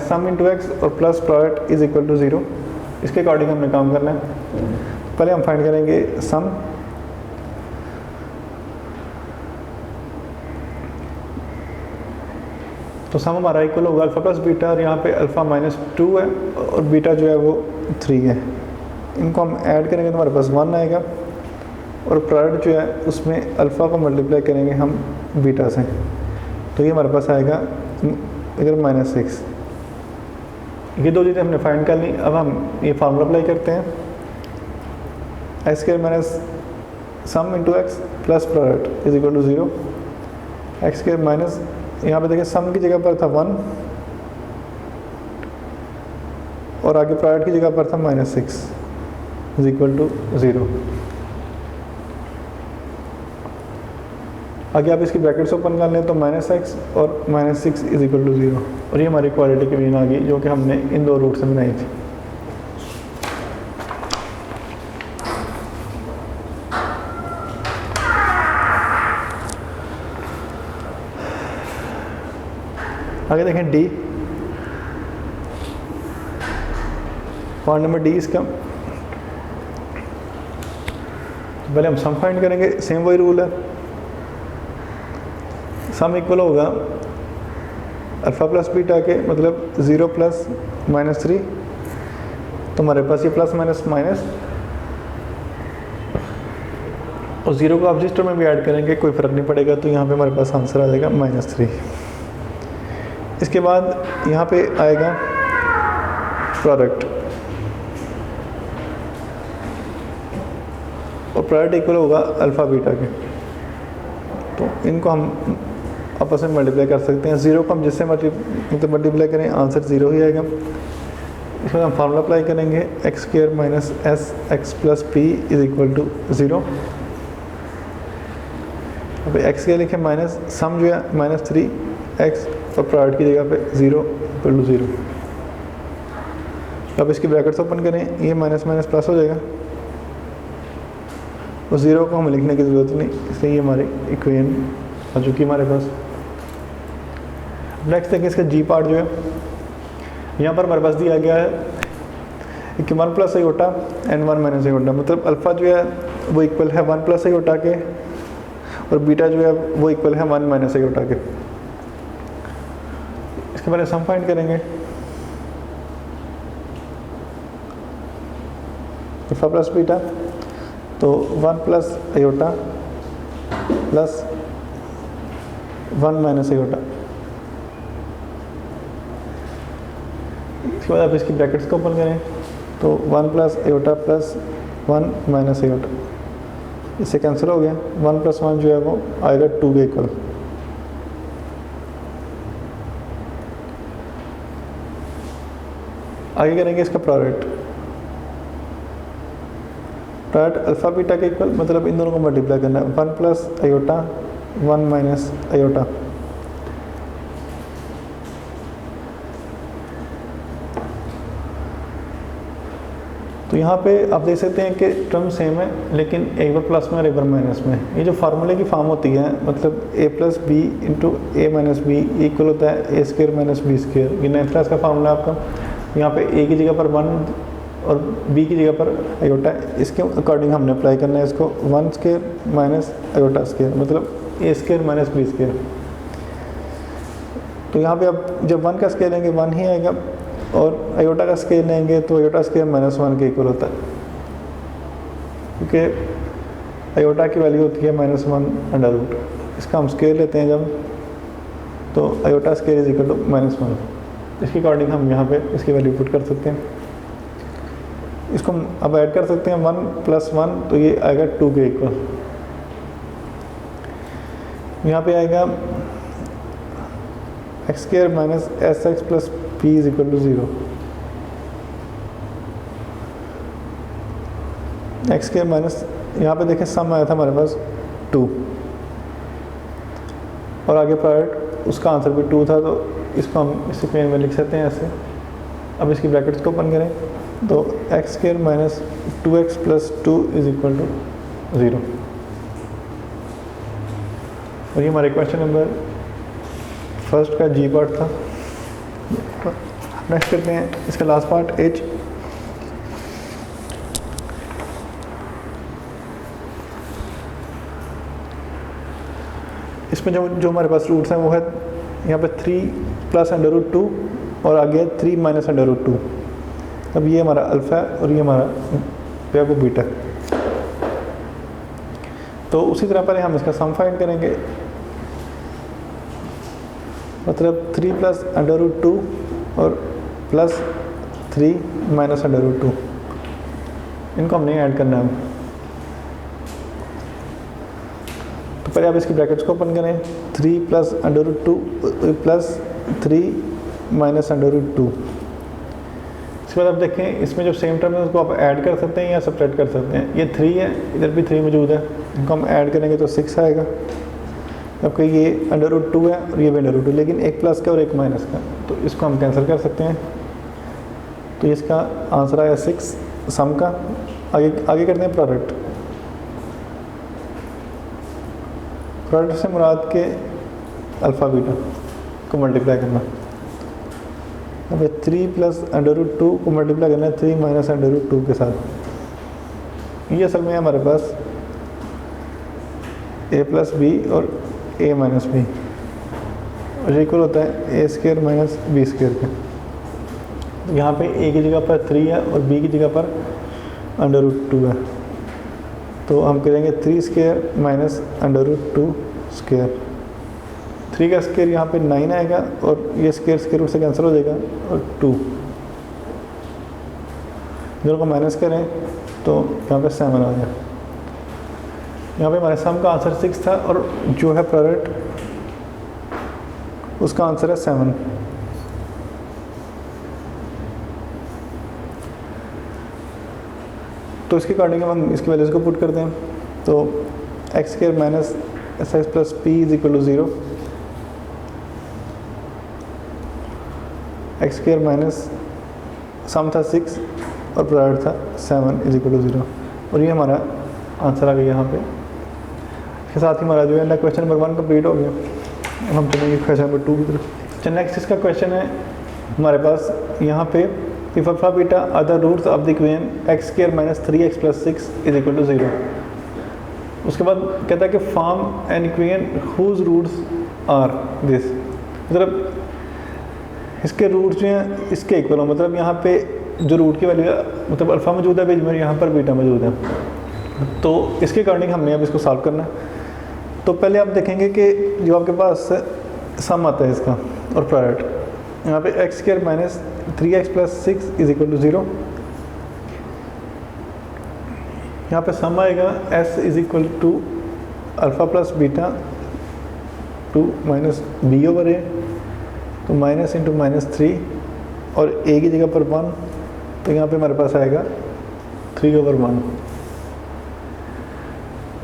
sum into X और plus product is equal to 0। इसके अकॉर्डिंग हमने काम करना है। पहले हम फाइंड करेंगे सम। तो सम हमारा इक्वल होगा अल्फ़ा प्लस बीटा, और यहाँ पे अल्फ़ा -2 है और बीटा जो है वो 3 है। इनको हम ऐड करेंगे तो हमारे पास 1 आएगा, और प्रोडक्ट जो है उसमें अल्फ़ा को मल्टीप्लाई करेंगे हम बीटा से, तो ये हमारे पास आएगा इधर -6। ये दो चीज़ें हमने फाइंड कर ली। अब हम ये फार्मूला अप्लाई करते हैं, x square minus sum into x plus product is equal to 0। X square minus, यहाँ पे देखिए सम की जगह पर था 1 और आगे प्रोडक्ट की जगह पर था -6 इज इक्वल टू 0। आगे आप इसकी ब्रैकेट्स ओपन कर लें तो -x और -6 इज इक्वल टू 0। और ये हमारी क्वाड्रेटिक इक्वेशन आ गई जो कि हमने इन दो रूट से बनाई थी। आगे देखें डी, पॉइंट नंबर डी इसका। पहले हम सम फाइंड करेंगे, सेम वही रूल है। सम इक्वल होगा अल्फ़ा प्लस बीटा के, मतलब 0 प्लस -3। तो हमारे पास ये प्लस माइनस माइनस, और 0 को आप जिस टर्म में भी ऐड करेंगे कोई फ़र्क नहीं पड़ेगा, तो यहाँ पे हमारे पास आंसर आ जाएगा -3। इसके बाद यहाँ पे आएगा प्रोडक्ट। और प्रोडक्ट इक्वल होगा अल्फ़ा बीटा के। तो इनको हम आपस में मल्टीप्लाई कर सकते हैं। ज़ीरो को हम जिससे मल्टीप्लाई करें आंसर ज़ीरो ही आएगा। इसमें हम फार्मूला अप्लाई करेंगे x square minus S x plus P is equal to zero. अब एक्स के लिखे माइनस सम जो है माइनस थ्री एक्स और प्रोडक्ट की जगह पे ज़ीरो इक्वल टू ज़ीरो। अब इसकी ब्रैकेट्स ओपन करें, ये माइनस माइनस प्लस हो जाएगा और ज़ीरो को हमें लिखने की ज़रूरत नहीं, इसलिए ये हमारी इक्वेशन आ चुकी है हमारे पास। नेक्स्ट देखिए इसका जी पार्ट जो है, यहाँ पर हमारे पास दिया गया है कि one plus iota and one minus iota, मतलब अल्फ़ा जो है वो इक्वल है वन प्लस आयोटा के और बीटा जो है वो इक्वल है वन माइनस आयोटा के। इसके बारे में सम फाइंड करेंगे। अल्फ़ा प्लस बीटा तो one plus iota plus one minus iota. इसके बाद आप इसकी ब्रैकेट्स को ओपन करें तो one plus iota plus one minus iota, इससे कैंसिल हो गया। वन प्लस वन जो है वो आएगा टू के इक्वल। आगे करेंगे इसका प्रोडक्ट अल्फ़ा बीटा के इक्वल, मतलब इन दोनों को मल्टीप्लाई करना है। One plus iota one minus iota. तो यहाँ पे आप देख सकते हैं कि टर्म सेम है, लेकिन एक बार प्लस में और एक बार माइनस में। ये जो फार्मूले की फॉर्म होती है, मतलब ए प्लस बी इंटू ए माइनस बी इक्वल होता है ए स्क्वायर माइनस बी स्क्वायर। ये 9th क्लास का फार्मूला आपका। यहाँ पे ए की जगह पर वन और बी की जगह पर आयोटा, इसके अकॉर्डिंग हमने अप्लाई करना है इसको। One square minus iota square, मतलब ए स्क्वायर माइनस बी स्क्वायर। तो यहाँ पे अब जब वन का स्क्वायर लेंगे वन ही आएगा और आयोटा का स्केयर लेंगे तो आयोटा स्केयर माइनस वन के इक्वल होता है, क्योंकि आयोटा की वैल्यू होती है माइनस वन अंडर रूट। इसका हम स्केयर लेते हैं जब, तो iota square is equal to minus one. इसके अकॉर्डिंग हम यहाँ पे इसकी वैल्यू पुट कर सकते हैं। इसको हम अब ऐड कर सकते हैं वन प्लस वन, तो ये आएगा टू के इक्वल। यहाँ पे आएगा x square minus S x plus P is equal to zero. X के माइनस यहाँ पे देखें सम आया था हमारे पास टू और आगे प्रोडक्ट उसका आंसर भी टू था, तो इसको हम इस इक्वेशन में लिख सकते हैं ऐसे। अब इसकी ब्रैकेट्स को ओपन करें तो x square minus two x plus two is equal to zero. और ये हमारे क्वेश्चन नंबर फर्स्ट का जी पार्ट था। नेक्स्ट करते हैं इसका लास्ट पार्ट एच। इसमें जो हमारे पास रूट्स हैं वो है यहाँ पे three plus under root two और आगे three minus under root two. अब ये हमारा अल्फ़ा है और ये हमारा क्या को बीटा। तो उसी तरह पहले हम इसका सम फाइंड करेंगे, मतलब three plus under root two और plus three minus under root two, इनको हमने ऐड करना है। तो पहले आप इसकी ब्रैकेट्स को ओपन करें, three plus under root two plus three minus under root two. इसके बाद आप देखें इसमें जो सेम टर्म है उसको आप ऐड कर सकते हैं या सब्ट्रैक्ट कर सकते हैं। ये थ्री है, इधर भी थ्री मौजूद है, इनको हम ऐड करेंगे तो सिक्स आएगा। आपका ये अंडर रूट टू है और ये भी अंडर रूट टू, लेकिन एक प्लस का और एक माइनस का, तो इसको हम कैंसिल कर सकते हैं। तो इसका आंसर आया सिक्स सम का। आगे करते हैं प्रोडक्ट। प्रोडक्ट से मुराद के अल्फ़ा बीटा को मल्टीप्लाई करना। अब three plus under root two को मल्टीप्लाई करना है three minus under root two के साथ। ये असल में हमारे पास ए प्लस बी और ए माइनस बी और इक्वल होता है ए स्क्वायर माइनस बी स्क्वायर के। यहाँ पे ए की जगह पर थ्री है और बी की जगह पर अंडर रूट टू है, तो हम करेंगे three square minus under root two square. Three का स्क्वायर यहाँ पे नाइन आएगा और ये स्क्वायर स्क्वायर रूट से कैंसिल हो जाएगा और टू, दोनों को माइनस करें तो यहाँ पे सेवन आ गया। यहाँ पे हमारे सम का आंसर 6 था और जो है प्रोडक्ट उसका आंसर है 7। तो इसके अकॉर्डिंग हम इसकी वैल्यूज़ को पुट करते हैं। तो x square minus S x plus P is equal to 0, x square minus sum था 6 और प्रोडक्ट था 7 इज इक्वल टू 0, और ये हमारा आंसर आ गया यहाँ पे। इसके साथ ही हमारा जो है क्वेश्चन नंबर 1 कंप्लीट हो गया। अब हम चलेंगे क्वेश्चन नंबर 2 की तरफ। अच्छा, नेक्स्ट इसका क्वेश्चन है हमारे पास यहाँ पे if alpha beta are the roots of the equation x square minus 3x plus 6 is equal to 0। उसके बाद कहता है कि form an equation whose roots are this, मतलब इसके रूट्स जो हैं इसके इक्वल हो, मतलब यहाँ पे जो रूट की वैल्यू मतलब अल्फा मौजूद है बीच में, यहाँ पर बीटा मौजूद है। तो इसके अकॉर्डिंग हमने अब इसको सॉल्व करना है। तो पहले आप देखेंगे कि जो आपके पास सम आता है इसका और प्रोडक्ट, यहाँ पे x square minus 3x plus 6 is equal to 0, यहाँ पे सम आएगा s is equal to alpha plus beta 2 minus B over A, तो माइनस इंटू माइनस 3 और a की जगह पर 1, तो यहाँ पे हमारे पास आएगा 3 ओवर 1।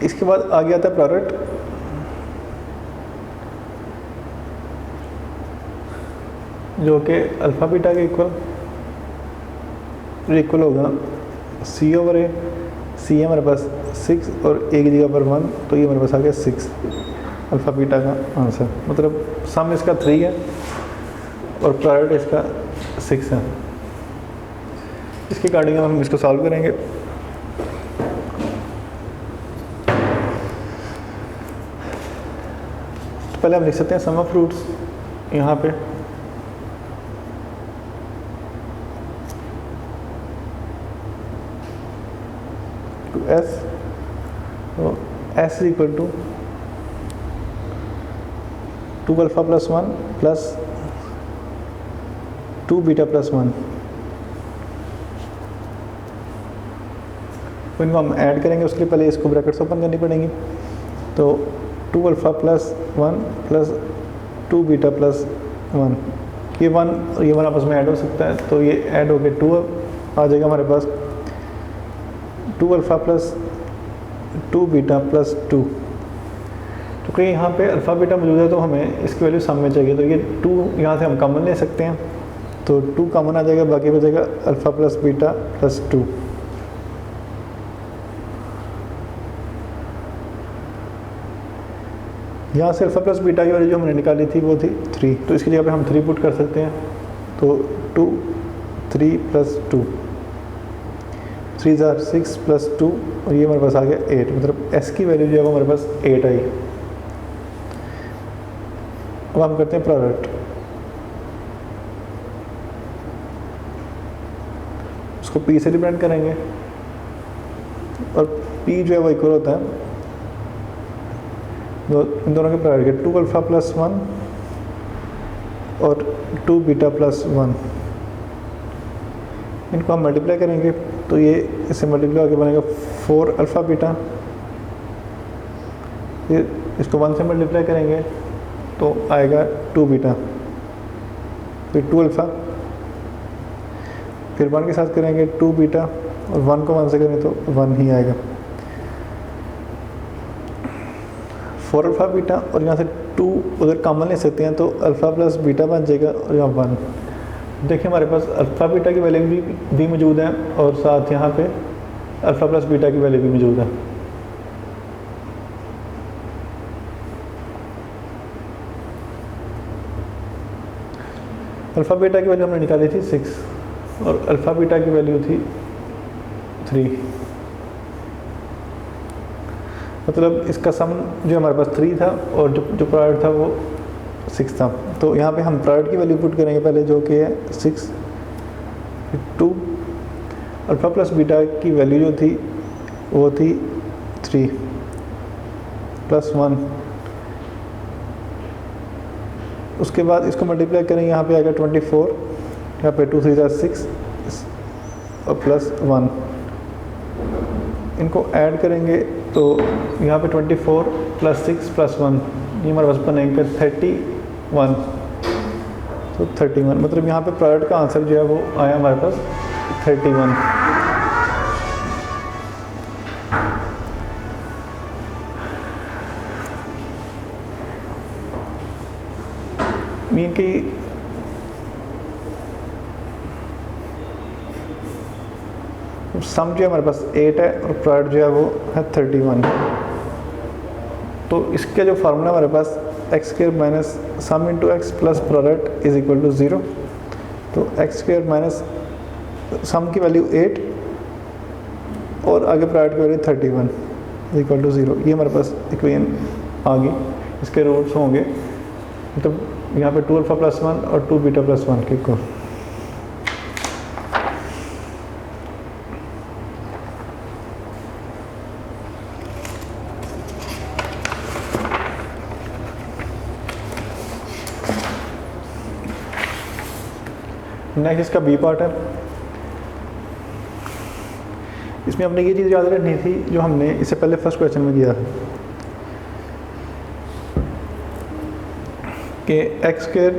इसके बाद आ गया था प्रोडक्ट, जो कि अल्फ़ा बीटा के इक्वल होगा सी ओवर ए, सी है हमारे पास 6 और ए की जगह पर 1, तो ये हमारे पास आ गया 6 अल्फ़ा बीटा का आंसर। मतलब सम इसका 3 है और प्रोडक्ट इसका 6 है। इसके अकॉर्डिंग हम इसको सॉल्व करेंगे। तो पहले हम लिख सकते हैं सम ऑफ रूट्स यहाँ पे, एस, तो S is equal to 2 alpha plus 1 plus 2 beta plus 1, तो इनको हम ऐड करेंगे। उसके लिए पहले इसको ब्रैकेट्स ओपन करनी पड़ेंगी। तो 2 alpha plus 1 plus 2 beta plus 1, ये 1 और ये 1 आपस में ऐड हो सकता है, तो ये ऐड हो गया 2 आ जाएगा हमारे पास 2 अल्फ़ा प्लस 2 बीटा प्लस 2। तो कहीं यहाँ पे अल्फ़ा बीटा मौजूद है तो हमें इसकी वैल्यू सामने चाहिए, तो ये 2 यहाँ से हम कॉमन ले सकते हैं, तो 2 कॉमन आ जाएगा, बाकी बचेगा अल्फ़ा प्लस बीटा प्लस 2। यहाँ से अल्फ़ा प्लस बीटा की वैल्यू जो हमने निकाली थी वो थी 3, तो इसकी जगह पे हम 3 पुट कर सकते हैं। तो 2 3 प्लस 2, 3 जार 6 प्लस 2, और ये हमारे पास आ गया 8, मतलब s की वैल्यू जो है वो हमारे पास 8 आई। अब हम करते हैं प्रोडक्ट, उसको p से रिप्रेजेंट करेंगे और p जो है वो इक्वल होता है इन दोनों के प्रोडक्ट के 2 अल्फ़ा प्लस 1 और 2 बीटा प्लस 1। इनको हम मल्टीप्लाई करेंगे, तो ये इससे मल्टीप्लाई आगे बनेगा 4 अल्फ़ा बीटा, फिर इसको 1 से मल्टीप्लाई करेंगे तो आएगा 2 बीटा, फिर 2 अल्फ़ा, फिर 1 के साथ करेंगे 2 बीटा, और 1 को 1 से करेंगे तो 1 ही आएगा। 4 अल्फ़ा बीटा, और यहाँ से 2 अगर कॉमन ले सकते हैं तो अल्फ़ा प्लस बीटा बन जाएगा, और यहाँ 1। देखिए हमारे पास अल्फ़ा बीटा की वैल्यू भी मौजूद है और साथ यहाँ पे अल्फ़ा प्लस बीटा की वैल्यू भी मौजूद है। अल्फ़ा बीटा की वैल्यू हमने निकाली थी 6 और अल्फ़ा बीटा की वैल्यू थी 3, मतलब इसका सम जो हमारे पास 3 था और जो प्रोडक्ट था वो 6 था। तो यहाँ पे हम प्रोडक्ट की वैल्यू पुट करेंगे पहले, जो कि है 6, 2 अल्फ़ा प्लस बीटा की वैल्यू जो थी वो थी 3 प्लस 1, उसके बाद इसको मल्टीप्लाई करेंगे, यहाँ पे आएगा 24, यहाँ पे 2 3 6 और प्लस 1, इनको ऐड करेंगे तो यहाँ पे 24 + 6 + 1 ये हमारे पास बनेंगे 31। तो 31 मतलब यहाँ पे प्रोडक्ट का आंसर जो है वो आया हमारे पास 31। मीन की सम जो है हमारे पास 8 है और प्रोडक्ट जो है वो है 31। तो इसका जो फार्मूला हमारे पास x² minus sum into x plus product is equal to 0। तो x² माइनस सम की वैल्यू 8 और आगे प्रोडक्ट की वैल्यू 31 इज इक्वल टू 0। ये हमारे पास इक्वेशन आ गई। इसके रूट्स होंगे मतलब यहाँ पे 2α + 1 और 2β + 1 के को। नेक्स्ट इसका बी पार्ट है। इसमें हमने ये चीज़ याद रखनी थी जो हमने इससे पहले फर्स्ट क्वेश्चन में किया था कि x²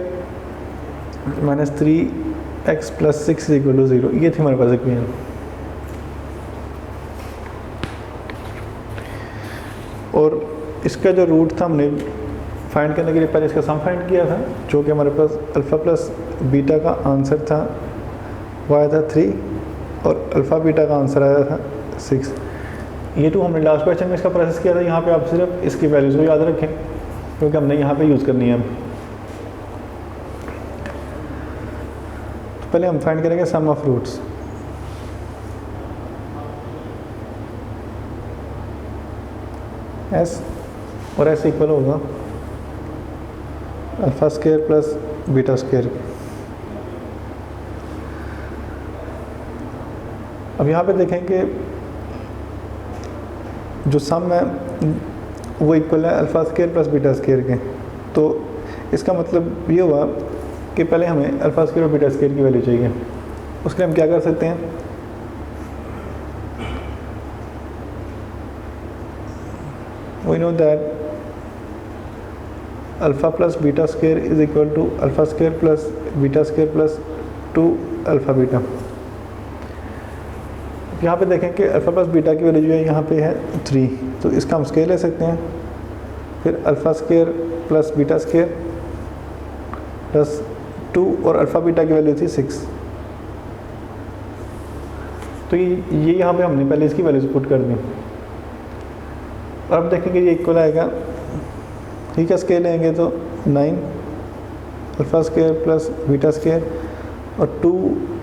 माइनस 3x + 6 = 0। ये थी हमारे पास इक्वेशन। और इसका जो रूट था हमने फाइंड करने के लिए पहले इसका सम फाइंड किया था जो कि हमारे पास अल्फ़ा प्लस बीटा का आंसर था वो आया था 3 और अल्फ़ा बीटा का आंसर आया था 6। ये तो हमने लास्ट क्वेश्चन में इसका प्रोसेस किया था। यहाँ पे आप सिर्फ इसकी वैल्यूज़ को याद रखें क्योंकि हमने यहाँ पे यूज़ करनी है। तो पहले हम फाइंड करेंगे सम ऑफ रूट्स। एस और एस इक्वल होगा α² प्लस β²। अब यहाँ पे देखेंगे जो सम है वो इक्वल है α² प्लस β² के। तो इसका मतलब ये हुआ कि पहले हमें α² और β² की वैल्यू चाहिए। उसके लिए हम क्या कर सकते हैं, we know that alpha plus β² is equal to α² plus β² plus 2α beta. यहाँ पे देखें कि अल्फ़ा प्लस बीटा की वैल्यू जो है यहाँ पे है 3, तो इसका हम स्केयर ले सकते हैं। फिर α² प्लस β² प्लस 2 और अल्फ़ा बीटा की वैल्यू थी 6। तो ये यहाँ पे हमने पहले इसकी वैल्यूज पुट कर दी। और अब देखेंगे ये इक्वल आएगा, ठीक है, स्केयर लेंगे तो 9 α² प्लस β² और 2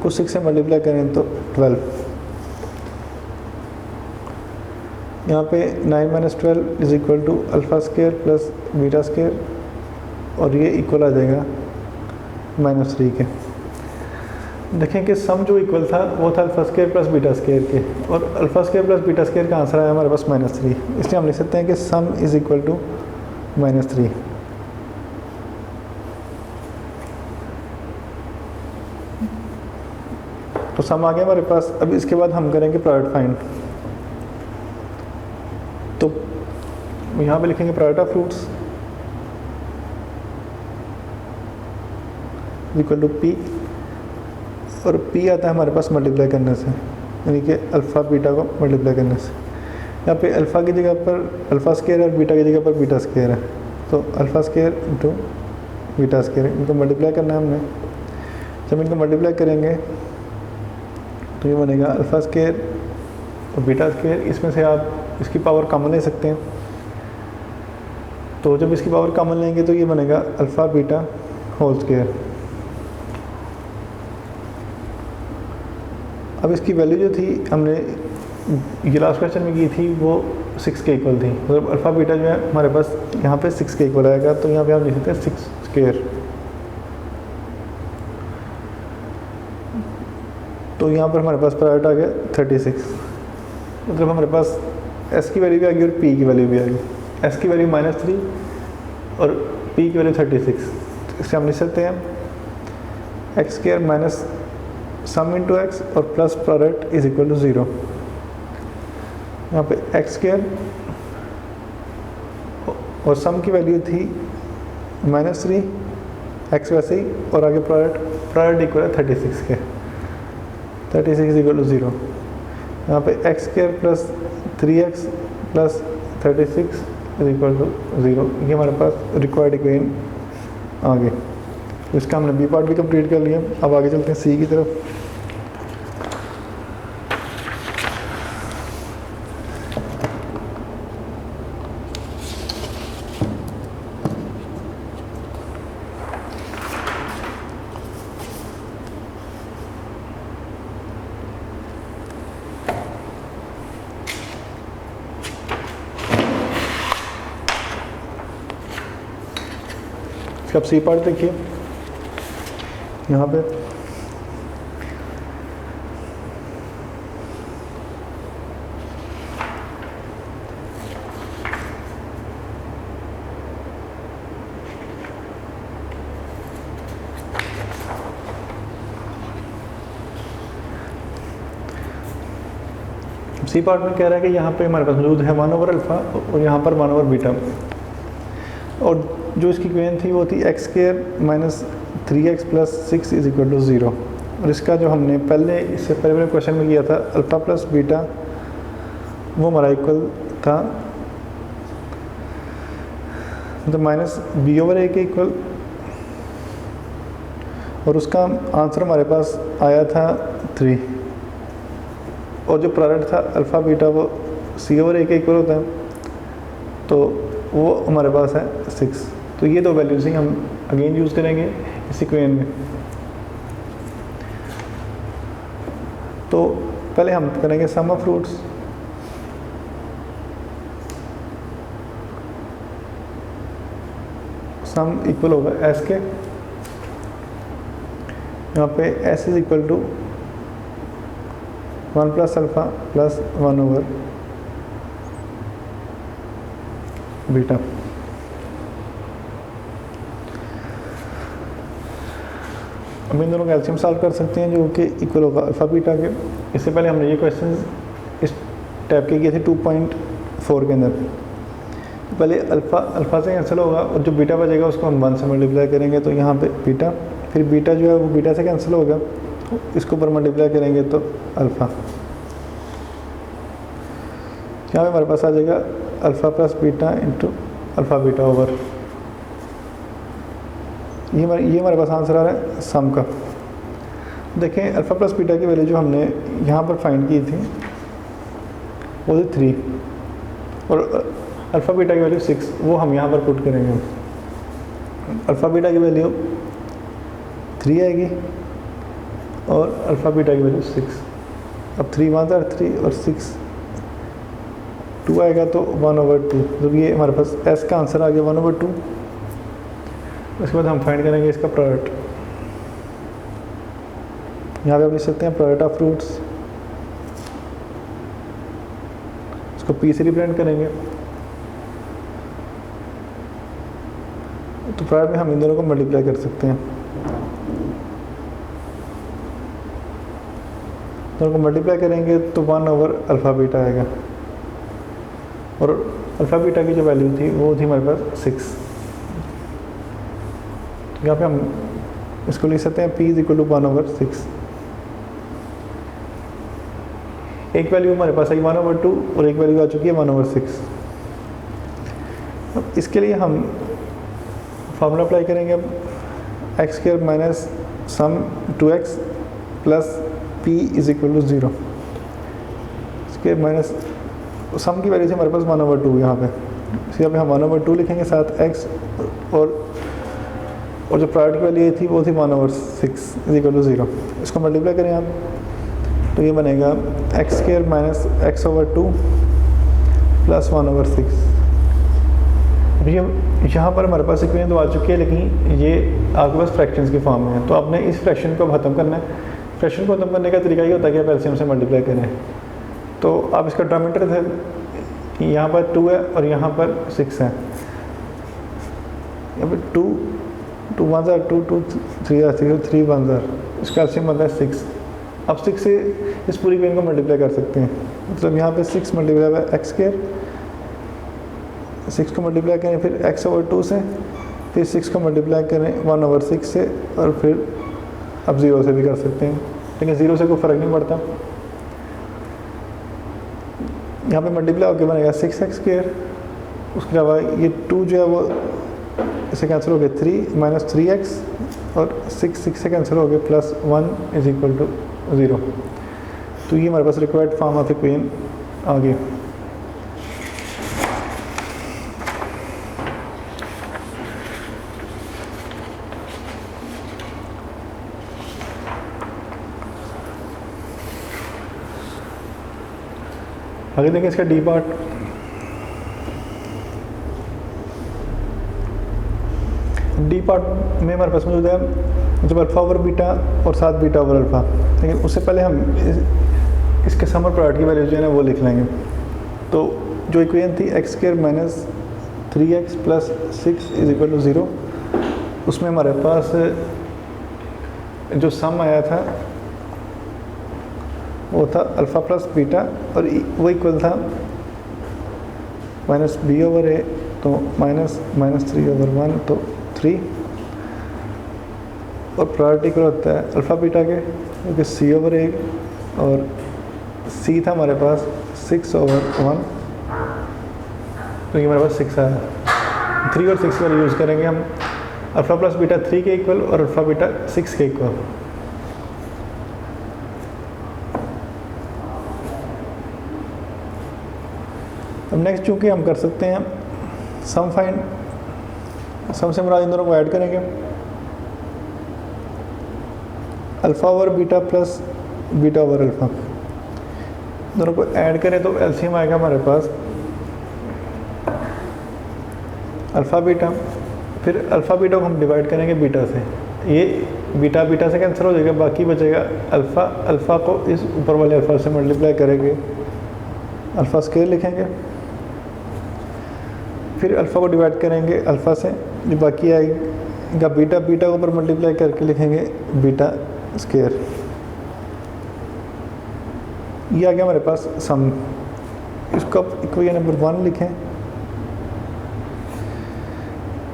को 6 से मल्टीप्लाई करें तो 12। यहाँ पे 9 - 12 इज इक्वल टू α² प्लस β² और ये इक्वल आ जाएगा -3 के। देखें कि सम जो इक्वल था वो था α² प्लस β² के और α² प्लस β² का आंसर आया हमारे पास -3। इसलिए हम लिख सकते हैं कि सम इज इक्वल टू -3। तो सम आ गया हमारे पास। अब इसके बाद हम करेंगे प्रोडक्ट फाइंड। तो यहाँ पे लिखेंगे product of fruits equal to P, और पी आता है हमारे पास मल्टीप्लाई करने से, यानी कि अल्फ़ा बीटा को मल्टीप्लाई करने से। यहाँ पे अल्फ़ा की जगह पर α² और बीटा की जगह पर β² है, तो α² इंटू β², इनको मल्टीप्लाई करना है हमने। जब इनको मल्टीप्लाई करेंगे तो ये बनेगा α² और β²। इसमें से आप इसकी पावर कॉमन ले सकते हैं, तो जब इसकी पावर कॉमन लेंगे तो ये बनेगा अल्फ़ा बीटा होल स्क्वायर। अब इसकी वैल्यू जो थी हमने ये लास्ट क्वेश्चन में की थी वो 6 के इक्वल थी, मतलब अल्फ़ा बीटा जो है हमारे पास यहाँ पे 6 के इक्वल आएगा। तो यहाँ पे हम लिख सकते हैं 6²। तो यहाँ पर हमारे पास प्रोडक्ट आ गया 36, मतलब हमारे पास एस की वैल्यू भी आ गई और पी की वैल्यू भी आ गई। एस की वैल्यू -3 और पी की वैल्यू 36। तो इससे हम लिख सकते हैं x² minus sum into X और plus product is equal to 0। यहाँ पे एक्स स्क्वायर और सम की वैल्यू थी -3, एक्स वैसे ही, और आगे प्रोडक्ट इक्वल है 36 के, 36 इक्वल टू 0। यहाँ पे x square plus 3x plus 36 is equal to 0। ये हमारे पास रिक्वायर्ड इक्वेशन आ गए। तो इसका हमने बी पार्ट भी कंप्लीट कर लिया। अब आगे चलते हैं सी की तरफ। अब सी पार्ट देखिए, यहाँ पे सी पार्ट में कह रहा है कि यहाँ पे हमारे पास मौजूद है 1/अल्फ़ा और यहाँ पर 1/बीटा, और जो इसकी इक्वेशन थी वो थी x square minus 3x plus 6 is equal to 0। और इसका जो हमने पहले इससे पहले क्वेश्चन में किया था अल्फ़ा प्लस बीटा, वो हमारा इक्वल था मतलब -b/a के इक्वल, और उसका आंसर हमारे पास आया था 3, और जो प्रोडक्ट था अल्फ़ा बीटा वो c/a के इक्वल होता है, तो वो हमारे पास है 6। तो ये दो वैल्यूज ही हम अगेन यूज़ करेंगे इस इक्वेशन में। तो पहले हम करेंगे sum of roots. Sum equal होगा एस के, यहाँ पे S is equal to 1 plus alpha plus 1/बीटा। अब इन दोनों का एलसीएम सॉल्व कर सकते हैं जो कि इक्वल होगा अल्फ़ा बीटा के। इससे पहले हमने ये क्वेश्चन इस टाइप के किए थे 2.4 के अंदर। पहले अल्फ़ा से कैंसिल होगा और जो बीटा बचेगा उसको हम 1 से मल्टीप्लाई करेंगे, तो यहाँ पे बीटा, फिर बीटा जो है वो बीटा से कैंसिल होगा, इसको ऊपर मल्टीप्लाई करेंगे तो अल्फ़ा। यहाँ पे हमारे पास आ जाएगा alpha plus beta into alpha beta over, ये हमारे पास आंसर आ रहा है सम का। देखें अल्फ़ा प्लस बीटा की वैल्यू जो हमने यहाँ पर फाइंड की थी वो थी 3, और अल्फ़ा बीटा की वैल्यू 6, वो हम यहाँ पर पुट करेंगे। अल्फ़ा बीटा की वैल्यू 3 आएगी और अल्फ़ा बीटा की वैल्यू 6। अब 3 1 3 और 6 2 आएगा तो 1/2। तो ये हमारे पास एस का आंसर आ गया 1/2। उसके बाद हम फाइंड करेंगे इसका प्रोडक्ट। यहाँ पे आप लिख सकते हैं प्रोडक्ट ऑफ फ्रूट्स, इसको पी से रिप्रेजेंट करेंगे। तो प्रोडक्ट में हम इन दोनों को मल्टीप्लाई कर सकते हैं, दोनों को मल्टीप्लाई करेंगे तो 1/अल्फ़ा बीटा आएगा, और अल्फ़ा बीटा की जो वैल्यू थी वो थी हमारे पास 6। यहाँ पे हम इसको लिख सकते हैं p इज इक्वल टू 1/6। एक वैल्यू हमारे पास आई 1/2 और एक वैल्यू आ चुकी है 1/6। अब इसके लिए हम फार्मूला अप्लाई करेंगे। अब x square minus sum 2x plus p is equal to 0। इसके माइनस सम की वैल्यू से हमारे पास 1/2 यहाँ पे, इसलिए पे हम 1/2 लिखेंगे, साथ x और जो प्रोडक्ट की वैल्यू थी वो थी 1/6 इज इक्वल टू 0। इसको मल्टीप्लाई करें आप तो ये बनेगा x square minus x/2 plus 1/6। अब ये यहाँ पर हमारे पास इक्वेशन तो आ चुकी है, लेकिन ये आपके पास फ्रैक्शंस की फॉर्म में है। तो आपने इस फ्रैक्शन को ख़त्म करना है। फ्रैक्शन को ख़त्म करने का तरीका ये होता है कि आप एलसीएम से मल्टीप्लाई करें। तो आप इसका डिनोमिनेटर थे, यहाँ पर 2 है और यहाँ पर 6 है। यहाँ पर 2 1 2 2 3 1 इसका एलसीएम बनता है 6। अब 6 से इस पूरी इक्वेशन को मल्टीप्लाई कर सकते हैं। मतलब यहाँ पे 6 मल्टीप्लाई बाय एक्स स्क्वायर, 6 को मल्टीप्लाई करें फिर x ओवर 2 से, फिर 6 को मल्टीप्लाई करें 1 ओवर 6 से, और फिर अब 0 से भी कर सकते हैं, लेकिन 0 से कोई फ़र्क नहीं पड़ता। यहाँ पे मल्टीप्लाई होकर बनेगा 6x स्क्वायर, उसके अलावा ये 2 जो है वो इसे कैंसिल हो गया 3 माइनस 3x, और 6 से कैंसिल हो गया प्लस 1 इज इक्वल टू 0। तो ये हमारे पास रिक्वायर्ड फॉर्म ऑफ इक्वेशन आ गई। आगे देखें इसका डी पार्ट। डी पार्ट में हमारे पास मौजूद है जब अल्फ़ा ओवर बीटा और साथ बीटा ओवर अल्फ़ा, लेकिन उससे पहले हम इसके समर प्रोडक्ट की वैल्यू जो है ना वो लिख लेंगे। तो जो इक्वेशन थी x square minus 3x plus 6 is equal to 0, उसमें हमारे पास जो सम आया था वो था अल्फ़ा प्लस बीटा, और वो इक्वल था माइनस बी ओवर ए, तो माइनस 3 ओवर 1 तो 3, और प्रोडक्ट इक्वल होता है अल्फ़ा बीटा के जो कि सी ओवर ए, और सी था हमारे पास 6 ओवर 1, तो ये हमारे पास 6 आया। 3 और 6 का यूज़ करेंगे हम, अल्फ़ा प्लस बीटा 3 के इक्वल और अल्फ़ा बीटा 6 के इक्वल। अब नेक्स्ट चूँकि हम कर सकते हैं सम फाइंड, सम से मुराद इन दोनों को ऐड करेंगे, alpha over beta plus beta over alpha, दोनों को ऐड करें तो एलसीएम आएगा हमारे पास अल्फ़ा बीटा, फिर अल्फ़ा बीटा को हम डिवाइड करेंगे बीटा से, ये बीटा बीटा से कैंसिल हो जाएगा, बाकी बचेगा अल्फ़ा, अल्फ़ा को इस ऊपर वाले अल्फ़ा से मल्टीप्लाई करेंगे, अल्फ़ा स्क्वायर लिखेंगे, फिर अल्फ़ा को डिवाइड करेंगे अल्फ़ा से, जो बाकी आएगा बीटा, बीटा के ऊपर मल्टीप्लाई करके लिखेंगे बीटा स्क्वायर। ये आ गया हमारे पास सम। इसको अब इक्वेशन नंबर 1 लिखें।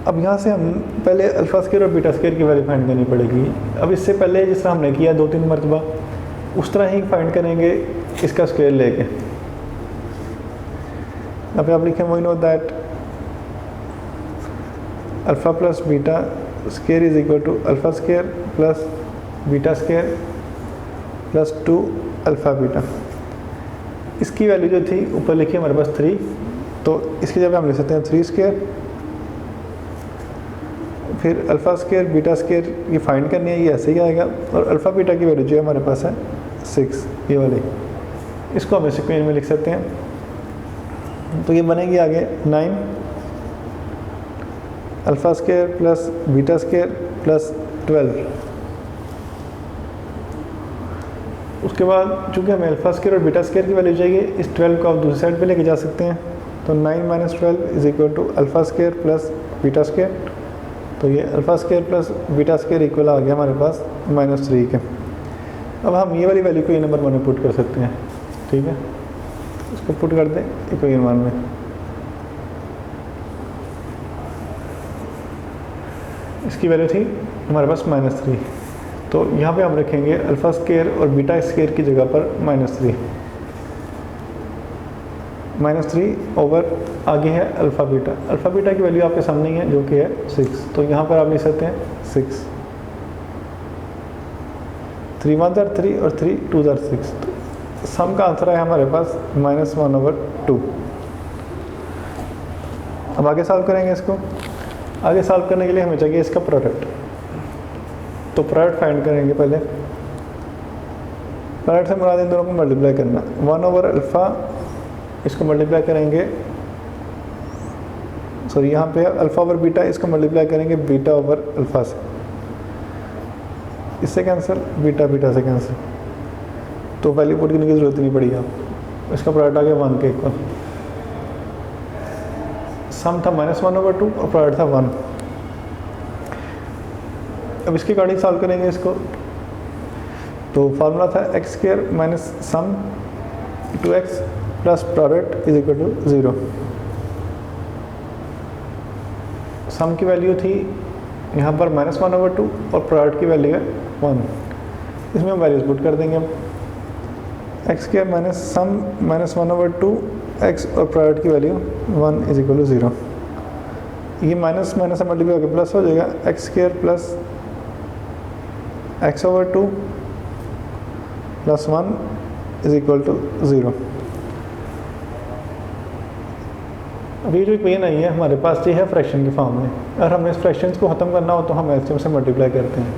अब यहाँ से हम पहले अल्फ़ा स्क्वायर और बीटा स्क्वायर की वैल्यू फाइंड करनी पड़ेगी। अब इससे पहले जिस तरह हमने किया 2-3 मरतबा, उस तरह ही फाइंड करेंगे इसका स्क्वायर लेके। यहाँ पे आप लिखें we know that alpha plus beta square is equal to alpha square plus beta square plus 2 alpha beta. इसकी वैल्यू जो थी ऊपर लिखी हमारे पास 3, तो इसकी जगह हम लिख सकते हैं 3 स्क्वायर, फिर अल्फ़ा स्क्वायर बीटा स्क्वायर ये फाइंड करनी है, ये ऐसे ही आएगा, और अल्फ़ा बीटा की वैल्यू जो है हमारे पास है 6, ये वाली, इसको हम इस इक्वेशन में लिख सकते हैं। तो ये बनेगी आगे 9 alpha square plus beta square plus 12। उसके बाद चूँकि हमें अल्फ़ा स्क्वायर और बीटा स्क्वायर की वैल्यू चाहिए, इस 12 को आप दूसरी साइड पे लेके जा सकते हैं, तो 9 minus 12 is equal to alpha square plus beta square. तो ये alpha square plus beta square equal आ गया हमारे पास -3 के। अब हम ये वाली वैल्यू को ये नंबर 1 में पुट कर सकते हैं, ठीक है, इसको पुट कर दें इक्वेशन 1 में। इसकी वैल्यू थी हमारे पास -3, तो यहाँ पे हम रखेंगे अल्फ़ा स्क्वायर और बीटा स्क्वायर की जगह पर -3 ओवर आगे है अल्फ़ा बीटा। अल्फ़ा बीटा की वैल्यू आपके सामने ही है जो कि है 6, तो यहाँ पर आप लिख सकते हैं 6, 3 1 ज़ार 3 और 3 2 ज़ार 6। तो सम का आंसर है हमारे पास -1/2। अब आगे सॉल्व करेंगे इसको। आगे सॉल्व करने के लिए हमें चाहिए इसका प्रोडक्ट, तो प्रोडक्ट फाइंड करेंगे पहले। प्रोडक्ट से मुराद इन दोनों को मल्टीप्लाई करना, 1 ओवर अल्फ़ा, इसको मल्टीप्लाई करेंगे, सॉरी यहाँ पे अल्फ़ा ओवर बीटा, इसको मल्टीप्लाई करेंगे बीटा ओवर अल्फ़ा से, इससे कैंसिल, बीटा बीटा से कैंसिल, तो वैल्यू पुट करने की ज़रूरत नहीं पड़ेगी आप। इसका प्रोडक्ट आ गया 1 के इक्वल। सम था -1/2 और प्रोडक्ट था 1। अब इसके अकॉर्डिंग सॉल्व करेंगे इसको, तो फार्मूला था x square minus sum 2x plus product is equal to 0। Sum की वैल्यू थी यहाँ पर -1/2 और प्रोडक्ट की वैल्यू है 1। इसमें हम वैल्यूज पुट कर देंगे अब x square minus sum -1/2 x और प्रोडक्ट की वैल्यू 1 इज इक्वल टू 0। ये माइनस माइनस से मल्टीप्लाई होकर प्लस हो जाएगा, x square plus x/2 plus 1 is equal to 0। अभी जो इक्वेशन आई है हमारे पास ये है फ्रैक्शन के फॉर्म में। अगर हमें इस फ्रैक्शंस को ख़त्म करना हो तो हम एलसीएम से मल्टीप्लाई करते हैं।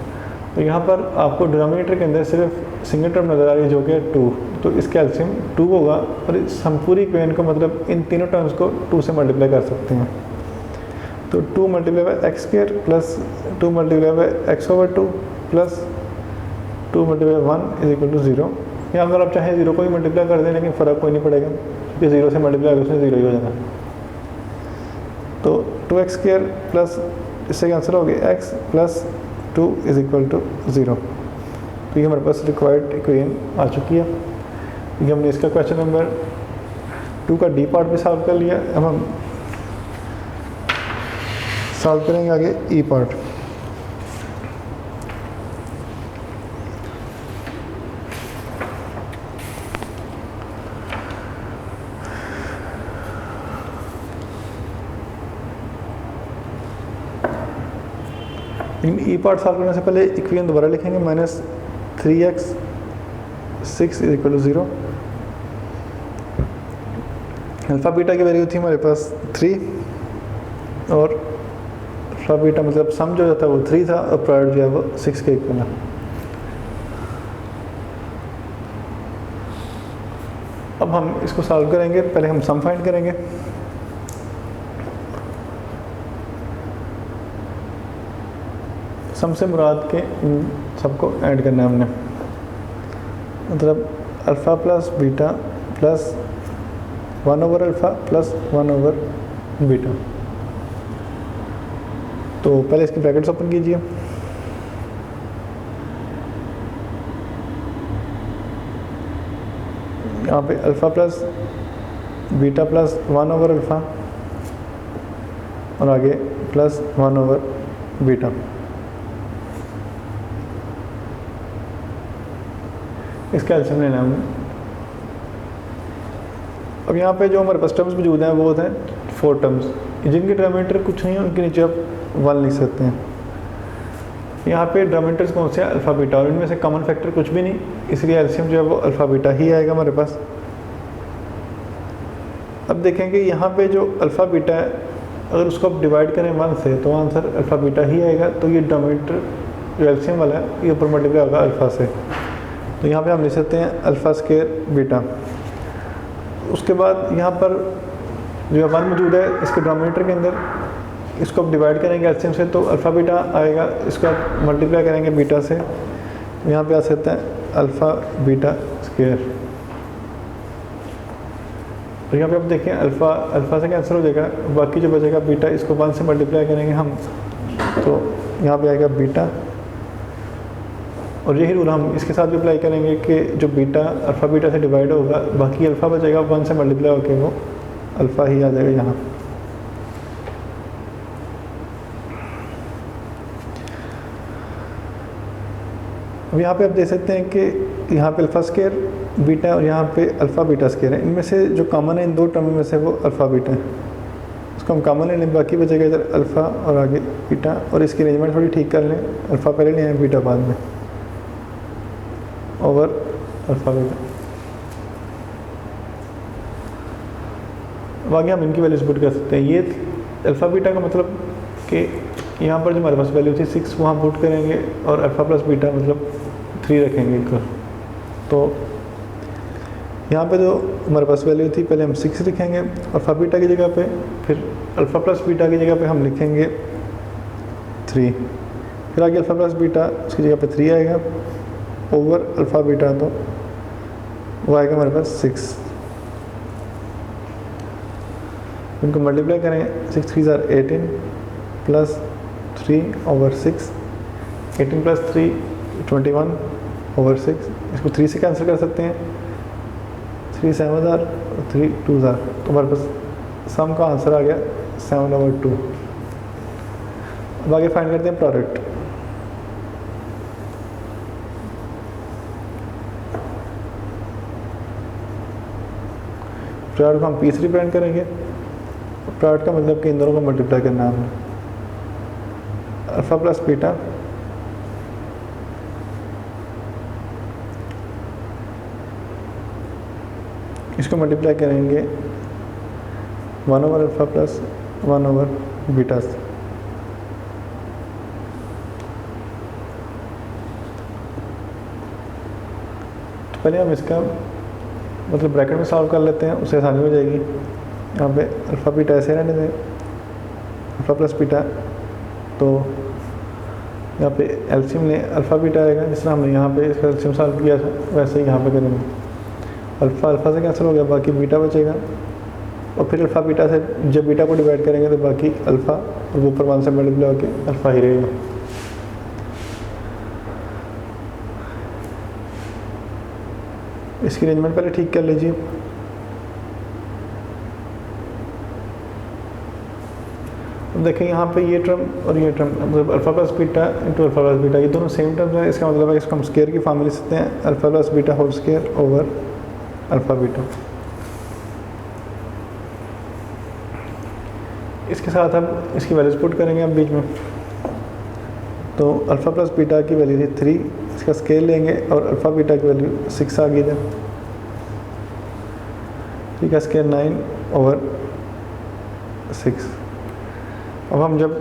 तो यहाँ पर आपको डिनोमिनेटर के अंदर सिर्फ सिंगल टर्म नज़र आ रही है जो कि 2, तो इसका एलसीएम 2 होगा और इस हम पूरी इक्वेशन को मतलब इन तीनों टर्म्स को 2 से मल्टीप्लाई कर सकते हैं। तो 2 multiply by x square plus 2 multiply by x/2 plus 2 multiply 1 is equal to 0। या अगर आप चाहें 0 को ही मल्टीप्लाई कर दें लेकिन फ़र्क कोई नहीं पड़ेगा क्योंकि 0 से मल्टीप्लाई होगा उसमें 0 ही हो जाएगा। तो 2x स्क्वायर प्लस इससे कैंसिल हो गया x plus 2 is equal to 0। तो ये हमारे पास रिक्वायर्ड इक्वेशन आ चुकी है। ये हमने इसका क्वेश्चन नंबर 2 का डी पार्ट भी सॉल्व कर लिया। अब हम सॉल्व करेंगे आगे ई पार्ट। लेकिन ई पार्ट सॉल्व करने से पहले इक्वेशन दोबारा लिखेंगे -3x 6 is equal to 0। Alpha beta की वैल्यू थी हमारे पास 3 और अल्फ़ा बीटा मतलब सम जो जाता है वो 3 था और प्रोडक्ट जो है वो 6 के इक्वल है। अब हम इसको सॉल्व करेंगे, पहले हम सम फाइंड करेंगे। सम से मुराद के इन सबको ऐड करना है हमने, मतलब अल्फ़ा प्लस बीटा प्लस 1/अल्फ़ा प्लस 1/बीटा। तो पहले इसकी ब्रैकेट्स ओपन कीजिए। यहाँ पे अल्फ़ा प्लस बीटा प्लस 1/अल्फ़ा और आगे प्लस 1/बीटा। इसका एलसीएम लेना है हमने। अब यहाँ पे जो हमारे पास टर्म्स मौजूद हैं वो हैं 4 टर्म्स, जिनके डिनोमिनेटर कुछ नहीं है उनके नीचे आप 1 लिख सकते हैं। यहाँ पे डिनोमिनेटर्स कौन से हैं? अल्फ़ा बीटा, और इनमें से कॉमन फैक्टर कुछ भी नहीं, इसलिए एलसीएम जो है वो अल्फ़ा बीटा ही आएगा हमारे पास। अब देखेंगे यहाँ पे जो अल्फ़ा बीटा है अगर उसको आप डिवाइड करें 1 से तो आंसर अल्फ़ा बीटा ही आएगा। तो ये डिनोमिनेटर जो एलसीएम वाला है ये ऊपर मल्टीप्लाई होगा अल्फ़ा से। तो यहाँ पे हम लिख सकते हैं अल्फ़ा स्क्वायर बीटा। उसके बाद यहाँ पर जो 1 मौजूद है इसके डिनोमिनेटर के अंदर, इसको आप डिवाइड करेंगे एलसीएम से तो अल्फ़ा बीटा आएगा, इसको आप मल्टीप्लाई करेंगे बीटा से, यहाँ पे आ सकता है अल्फ़ा बीटा स्क्वायर। और यहाँ पे आप देखें अल्फ़ा से कैंसिल हो जाएगा, बाकी जो बचेगा बीटा, इसको 1 से मल्टीप्लाई करेंगे हम तो यहाँ पे आएगा बीटा। और यही रूल हम इसके साथ भी अप्लाई करेंगे कि जो बीटा अल्फ़ा बीटा से डिवाइड होगा, बाकी अल्फ़ा बचेगा 1 से मल्टीप्लाई होकर वो अल्फ़ा ही आ जाएगा यहाँ। अब यहाँ पे आप देख सकते हैं कि यहाँ पे अल्फ़ा स्क्वायर बीटा और यहाँ पे अल्फ़ा बीटा स्क्वायर है। इनमें से जो कॉमन है इन 2 टर्म में से वो अल्फ़ा बीटा है, उसको हम कॉमन ले लें, बाकी बचेगा इधर अल्फ़ा और आगे बीटा। और इसकी अरेंजमेंट थोड़ी ठीक कर लें, अल्फ़ा पहले लें बीटा बाद में, ओवर अल्फ़ा बीटा। अब आगे हम इनकी वैल्यूज पुट कर सकते हैं। ये अल्फ़ा बीटा का मतलब कि यहाँ पर जो हमारे पास वैल्यू थी 6 वो हम पुट करेंगे और अल्फ़ा प्लस बीटा मतलब 3 रखेंगे इक्वल। तो यहाँ पे जो हमारे पास वैल्यू थी पहले हम 6 लिखेंगे अल्फ़ा बीटा की जगह पे, फिर अल्फ़ा प्लस बीटा की जगह पे हम लिखेंगे 3, फिर आगे अल्फ़ा प्लस बीटा उसकी जगह पे 3 आएगा ओवर अल्फ़ा बीटा, तो वो आएगा हमारे पास 6। इनको मल्टीप्लाई करें 6 3 ज़ार 18 प्लस 3 ओवर 6, 18 प्लस 3 21 ओवर 6। इसको 3 से कैंसिल कर सकते हैं, 3 7 और 3 2 तो हमारे पास सम का आंसर आ गया 7/2। अब आगे फाइंड करते हैं प्रोडक्ट। प्रोडक्ट को हम पी से रिप्रेजेंट करेंगे। प्रोडक्ट का मतलब कि इन दोनों को मल्टीप्लाई करना है हमें। अल्फा प्लस बीटा इसको मल्टीप्लाई करेंगे 1/अल्फा प्लस 1/बीटा से। तो पहले हम इसका मतलब ब्रैकेट में सॉल्व कर लेते हैं, उससे आसानी हो जाएगी। यहाँ पे अल्फा बीटा ऐसे रहने दें, अल्फा प्लस बीटा, तो यहाँ पे एलसीएम ने अल्फा बीटा आएगा, जिस तरह हमने यहाँ पे इसका एलसीएम सॉल्व किया था वैसे ही यहाँ पे करेंगे। अल्फा अल्फा से कैंसिल हो गया, बाकी बीटा बचेगा, और फिर अल्फा बीटा से जब बीटा को डिवाइड करेंगे तो बाकी अल्फा और वो ऊपर 1 से मल्टीप्लाई होकर अल्फा ही रहेगा। इसकी अरेंजमेंट पहले ठीक कर लीजिए। अब देखें यहाँ पे ये टर्म और ये टर्म, मतलब alpha plus beta into alpha plus beta, ये दोनों सेम टर्म्स हैं। इसका मतलब है इसको हम स्केयर की फॉर्म में लिख सकते हैं, alpha plus beta whole square over alpha beta. इसके साथ हम इसकी वैल्यूज पुट करेंगे अब बीच में। तो अल्फा प्लस बीटा की वैल्यू थी 3, इसका स्केल लेंगे और अल्फा बीटा की वैल्यू 6 आ गई थी। ठीक है, स्केयर 9/6। अब हम जब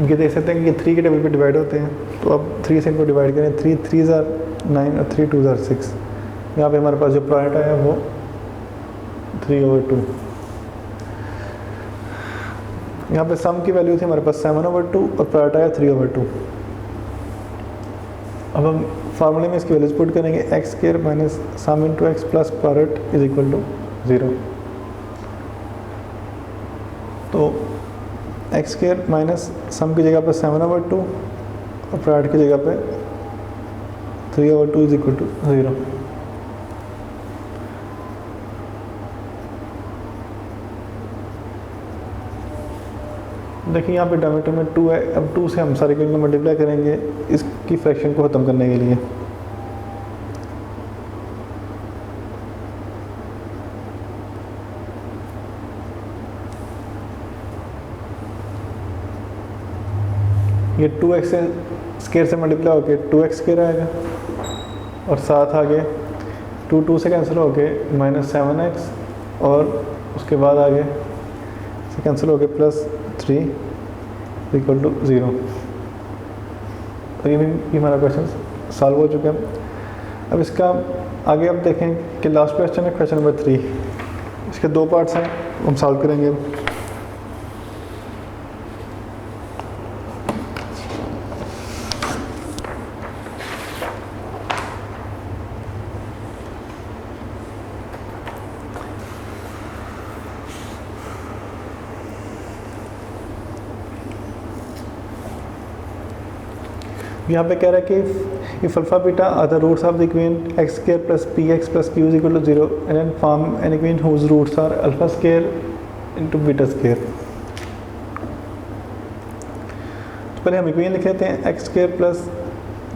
ये देख सकते हैं कि 3 के टेबल पे डिवाइड होते हैं, तो अब 3 से इनको डिवाइड करें, 3 3 ज़ार 9 और 3 2 ज़ार 6। यहाँ पे हमारे पास जो प्रोडक्ट आया वो 3/2। यहाँ पे सम की वैल्यू थी हमारे पास 7/2 और प्रोडक्ट आया 3/2। अब हम फार्मूले में इसकी वैल्यूज पुट करेंगे, x square minus sum into x plus product is equal to 0। तो एक्स स्क्वायर माइनस सम की जगह पर 7/2 और प्रोडक्ट की जगह पे 3/2 इज इक्वल टू 0। देखिए यहाँ पे डिनोमिनेटर में 2 है, अब 2 से हम सारे को मल्टीप्लाई करेंगे इसकी फ्रैक्शन को ख़त्म करने के लिए। ये 2x से स्केयर से मल्टीप्लाई होके 2x स्केयर आएगा, और साथ आगे 2 से कैंसिल होके -7x, और उसके बाद आगे से कैंसिल होके +3 इक्वल टू 0। तो ये हमारा क्वेश्चन सॉल्व हो चुका है। अब इसका आगे अब देखें कि लास्ट क्वेश्चन है क्वेश्चन नंबर 3। इसके 2 पार्ट्स हैं, हम सॉल्व करेंगे। यहाँ पे कह रहा है कि if alpha beta are the roots of the equation x square plus P x plus Q is equal to 0 and then form an equation whose roots are alpha square into beta square. तो पहले हम equation लिख लेते हैं, x square plus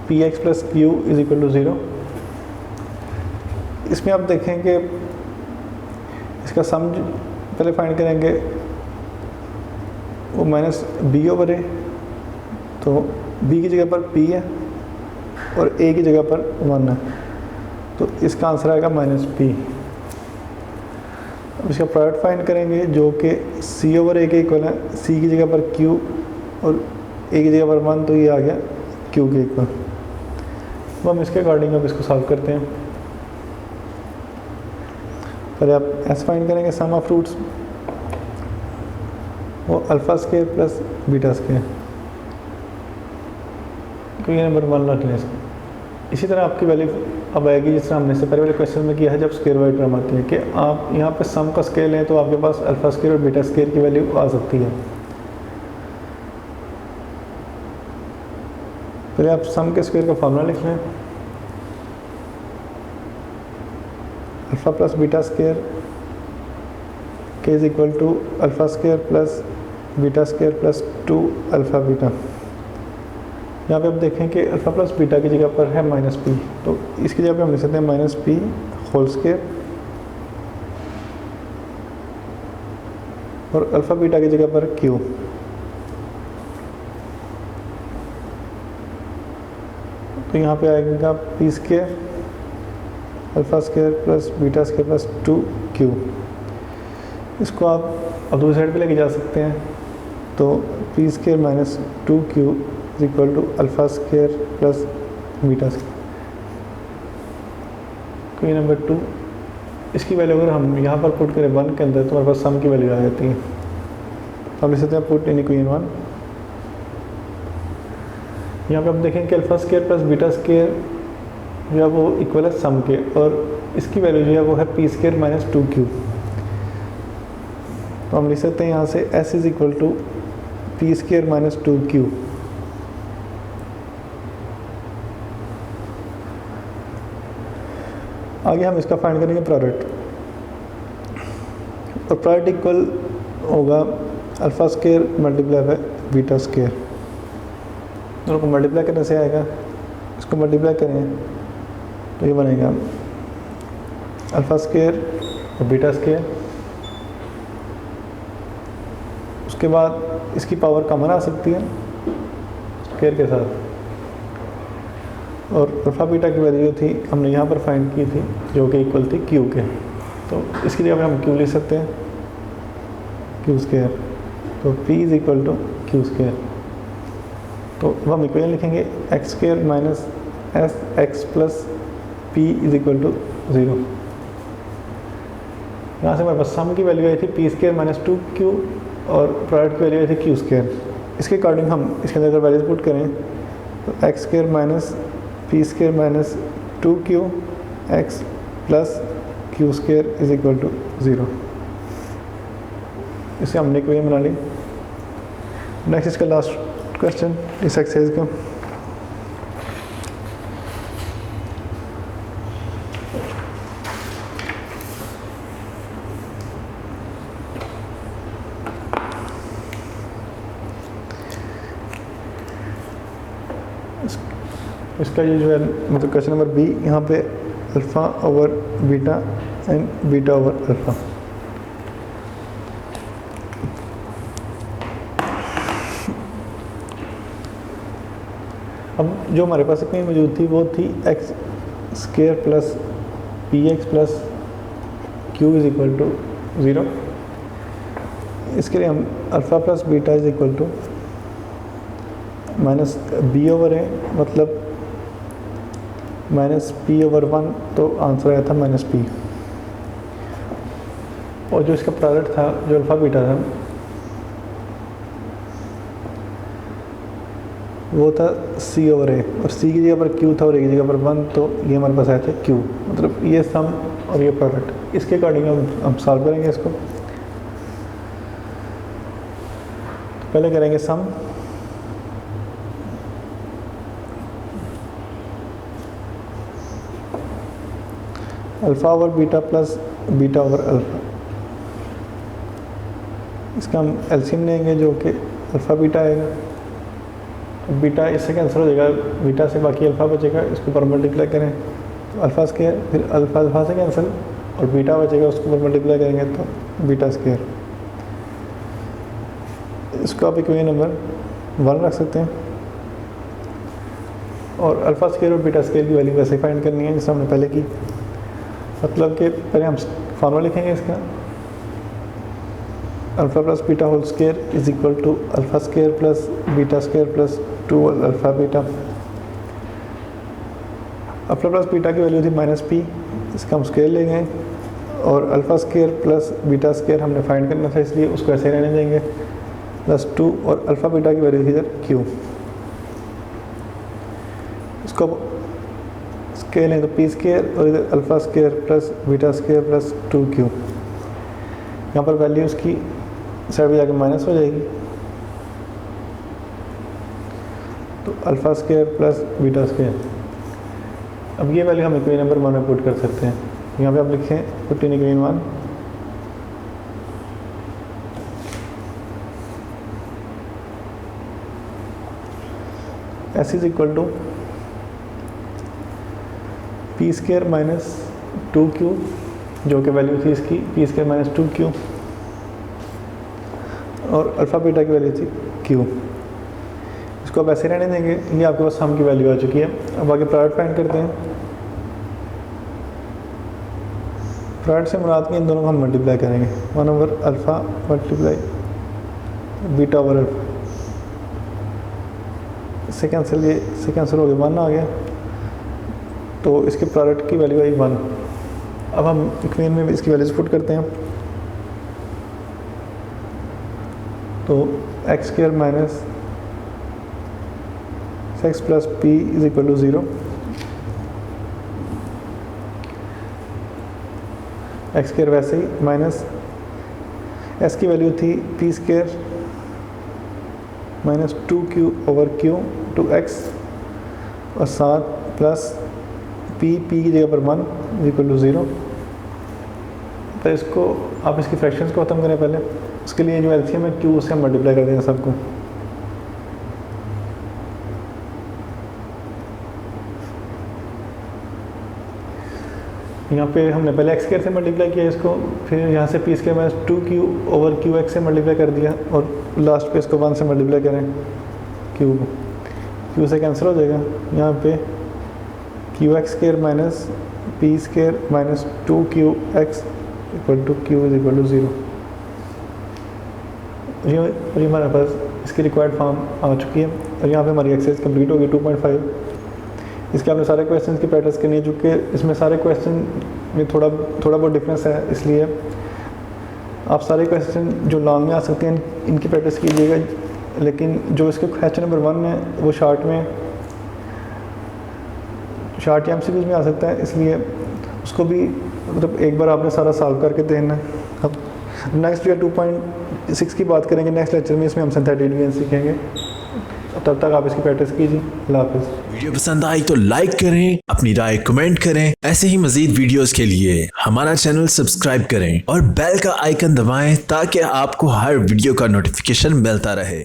P x plus Q is equal to 0। इसमें आप देखेंगे इसका सम पहले फाइंड करेंगे, वो -b/a, तो b की जगह पर p है और a की जगह पर 1 है, तो इसका आंसर आएगा -p। अब इसका प्रोडक्ट फाइंड करेंगे जो कि c/a के इक्वल है, c की जगह पर q और a की जगह पर 1, तो ये आ गया q के इक्वल। तो हम इसके अकॉर्डिंग अब इसको सॉल्व करते हैं। पहले आप s फाइंड करेंगे, सम ऑफ रूट्स वो alpha square plus beta square, तो ये नंबर 1 रख लें इसको। इसी तरह आपकी वैल्यू अब आएगी जिस तरह हमने इससे पहले वाले क्वेश्चन में किया है, जब स्क्वायर वाई टर्म आती है कि आप यहाँ पे सम का स्केल है तो आपके पास अल्फा स्क्वायर और बीटा स्क्वायर की वैल्यू आ सकती है। पहले आप सम के स्क्वायर का फॉर्मूला लिख लें, अल्फ़ा प्लस बीटा स्केयर के is equal to alpha square plus beta square plus 2 alpha beta. यहाँ पे आप देखें कि अल्फ़ा प्लस बीटा की जगह पर है माइनस पी, तो इसकी जगह पे हम लिख सकते हैं माइनस पी होल स्केयर, और अल्फ़ा बीटा की जगह पर क्यू। तो यहाँ पे आएगा P square alpha square plus beta square plus 2 Q. इसको आप अब दूसरी साइड पे लेके जा सकते हैं, तो P square minus 2 Q is equal to alpha square plus beta square. Question number 2, इसकी वैल्यू अगर हम यहाँ पर पुट करें 1 के अंदर तो हमारे पास सम की वैल्यू आ जाती है। अब लिख सकते हैं पुट इन इक्वेशन 1। यहाँ पे आप देखें कि alpha square plus beta square जो है वो इक्वल है सम के, और इसकी वैल्यू जो है वो है पी स्केयर माइनस 2 क्यू। तो हम लिख सकते हैं यहाँ से S is equal to P square minus 2 Q. आगे हम इसका फाइंड करेंगे प्रोडक्ट, और प्रोडक्ट इक्वल होगा alpha square multiply by beta square. दोनों को मल्टीप्लाई करने से आएगा, इसको मल्टीप्लाई करें तो ये बनेगा अल्फ़ा स्केयर और बीटा स्केयर। उसके बाद इसकी पावर कॉमन आ सकती है स्केयर के साथ, और अल्फ़ा बीटा की वैल्यू थी हमने यहाँ पर फाइंड की थी जो कि इक्वल थी क्यू के, तो इसके लिए हम क्यू लिख सकते हैं क्यू स्केयर। तो P is equal to Q square. तो अब हम इक्वेशन लिखेंगे x square minus S x plus P is equal to 0। यहाँ से हमारे पास सम की वैल्यू आई थी पी स्केयर माइनस 2 क्यू, और प्रोडक्ट की वैल्यू आई थी क्यू स्केयर। इसके अकॉर्डिंग हम इसके अंदर अगर वैल्यूज पुट करें तो x square minus P square minus 2 Q x plus Q square is equal to 0। इसे हमने इक्वेशन बना ली। नेक्स्ट इसका लास्ट क्वेश्चन इस एक्सरसाइज का। इसका ये जो है मतलब क्वेश्चन नंबर बी, यहाँ पे alpha over beta and beta over alpha. अब जो हमारे पास इक्वेशन मौजूद थी वो थी x square plus P x plus Q is equal to 0। इसके लिए हम alpha plus beta is equal to minus B over है, मतलब माइनस पी ओवर 1, तो आंसर आया था माइनस पी। और जो इसका प्रोडक्ट था जो अल्फ़ा बीटा था वो था सी ओवर ए, और सी की जगह पर क्यू था और ए की जगह पर 1, तो ये हमारे पास आया था क्यू, मतलब ये सम और ये प्रोडक्ट। इसके अकॉर्डिंग हम सॉल्व करेंगे इसको। तो पहले करेंगे sum, alpha over beta plus beta over alpha. इसका हम एलसीएम लेंगे जो कि अल्फ़ा बीटा आएगा, बीटा इससे कैंसिल हो जाएगा, बीटा से बाकी अल्फ़ा बचेगा, इसको पर मल्टीप्लाई करें तो अल्फ़ा स्केयर, फिर अल्फ़ा अल्फ़ा से कैंसिल और बीटा बचेगा, उसको पर मल्टीप्लाई करेंगे तो बीटा स्केयर। इसको आप इक्वेशन नंबर 1 रख सकते हैं, और अल्फ़ा स्केयर और बीटा स्केयर की वैल्यू वैसे फाइंड करनी है जैसे हमने पहले की। मतलब कि पहले हम फॉर्मूला लिखेंगे इसका, alpha plus beta whole square is equal to alpha square plus beta square plus 2 alpha beta. Alpha plus beta की वैल्यू थी माइनस पी, इसका हम स्केयर लेंगे, और alpha square plus beta square हमने फाइंड करना था इसलिए उसको ऐसे रहने देंगे, प्लस 2, और अल्फ़ा बीटा की वैल्यू थी इधर क्यू। इसको स्केयर लें तो पी स्केयर, और इधर alpha square plus beta square plus 2 Q. यहाँ पर वैल्यू उसकी साइड में जाकर माइनस हो जाएगी, तो alpha square plus beta square. अब ये वैल्यू हम इक्वेशन नंबर 1 में पुट कर सकते हैं। यहाँ पे आप लिखें put in green one, S is equal to P square minus 2Q, जो कि वैल्यू थी इसकी पी स्केयर माइनस 2Q, और अल्फ़ा बीटा की वैल्यू थी Q। इसको आप ऐसे रहने देंगे, ये आपके पास सम की वैल्यू आ चुकी है। अब आगे प्रोडक्ट फाइंड करते हैं। प्रोडक्ट से मुराद की इन दोनों को हम मल्टीप्लाई करेंगे, 1 over alpha multiply beta over alpha, इससे कैंसिल हो गया, 1 आ गया, तो इसके प्रोडक्ट की वैल्यू आई 1। अब हम इक्वेशन में इसकी वैल्यूज पुट करते हैं, तो x square minus x plus P is equal to 0, x square वैसे ही माइनस एस की वैल्यू थी P square minus 2Q over Q to x, और 7 प्लस पी की जगह पर 1 इज इक्वल टू 0। तो इसको आप इसकी फ्रैक्शंस को ख़त्म करें पहले, उसके लिए जो एलसीएम है Q से हम मल्टीप्लाई कर देंगे सबको। यहाँ पे हमने पहले एक्स स्क्वायर से मल्टीप्लाई किया इसको, फिर यहाँ से P square minus 2Q over Q x से मल्टीप्लाई कर दिया, और लास्ट पे इसको 1 से मल्टीप्लाई करें Q से कैंसिल हो जाएगा। यहाँ पे Q x square minus P square minus 2Q x equal to Q is equal to 0। ये हमारे पास इसकी रिक्वायर्ड फॉर्म आ चुकी है, और यहाँ पे हमारी एक्सरसाइज कंप्लीट होगी 2.5। इसके आपने सारे क्वेश्चंस की प्रैक्टिस करनी है, चूँकि इसमें सारे क्वेश्चन में थोड़ा बहुत डिफरेंस है, इसलिए आप सारे क्वेश्चन जो लॉन्ग में आ सकते हैं इनकी प्रैक्टिस कीजिएगा, लेकिन जो इसके क्वेश्चन नंबर 1 है वो शॉर्ट या MCQs में आ सकता है, इसलिए उसको भी मतलब एक बार आपने सारा सॉल्व करके देखना है। अब नेक्स्ट ईयर 2.6 की बात करेंगे नेक्स्ट लेक्चर में, इसमें हम सिंथेटिक डिवीजन सीखेंगे। तब तक आप इसकी प्रैक्टिस कीजिए। अल्लाह हाफिज़। वीडियो पसंद आई तो लाइक करें, अपनी राय कमेंट करें। ऐसे ही मजीद वीडियोस के लिए हमारा चैनल सब्सक्राइब करें और बेल का आइकन दबाएं ताकि आपको हर वीडियो का नोटिफिकेशन मिलता रहे।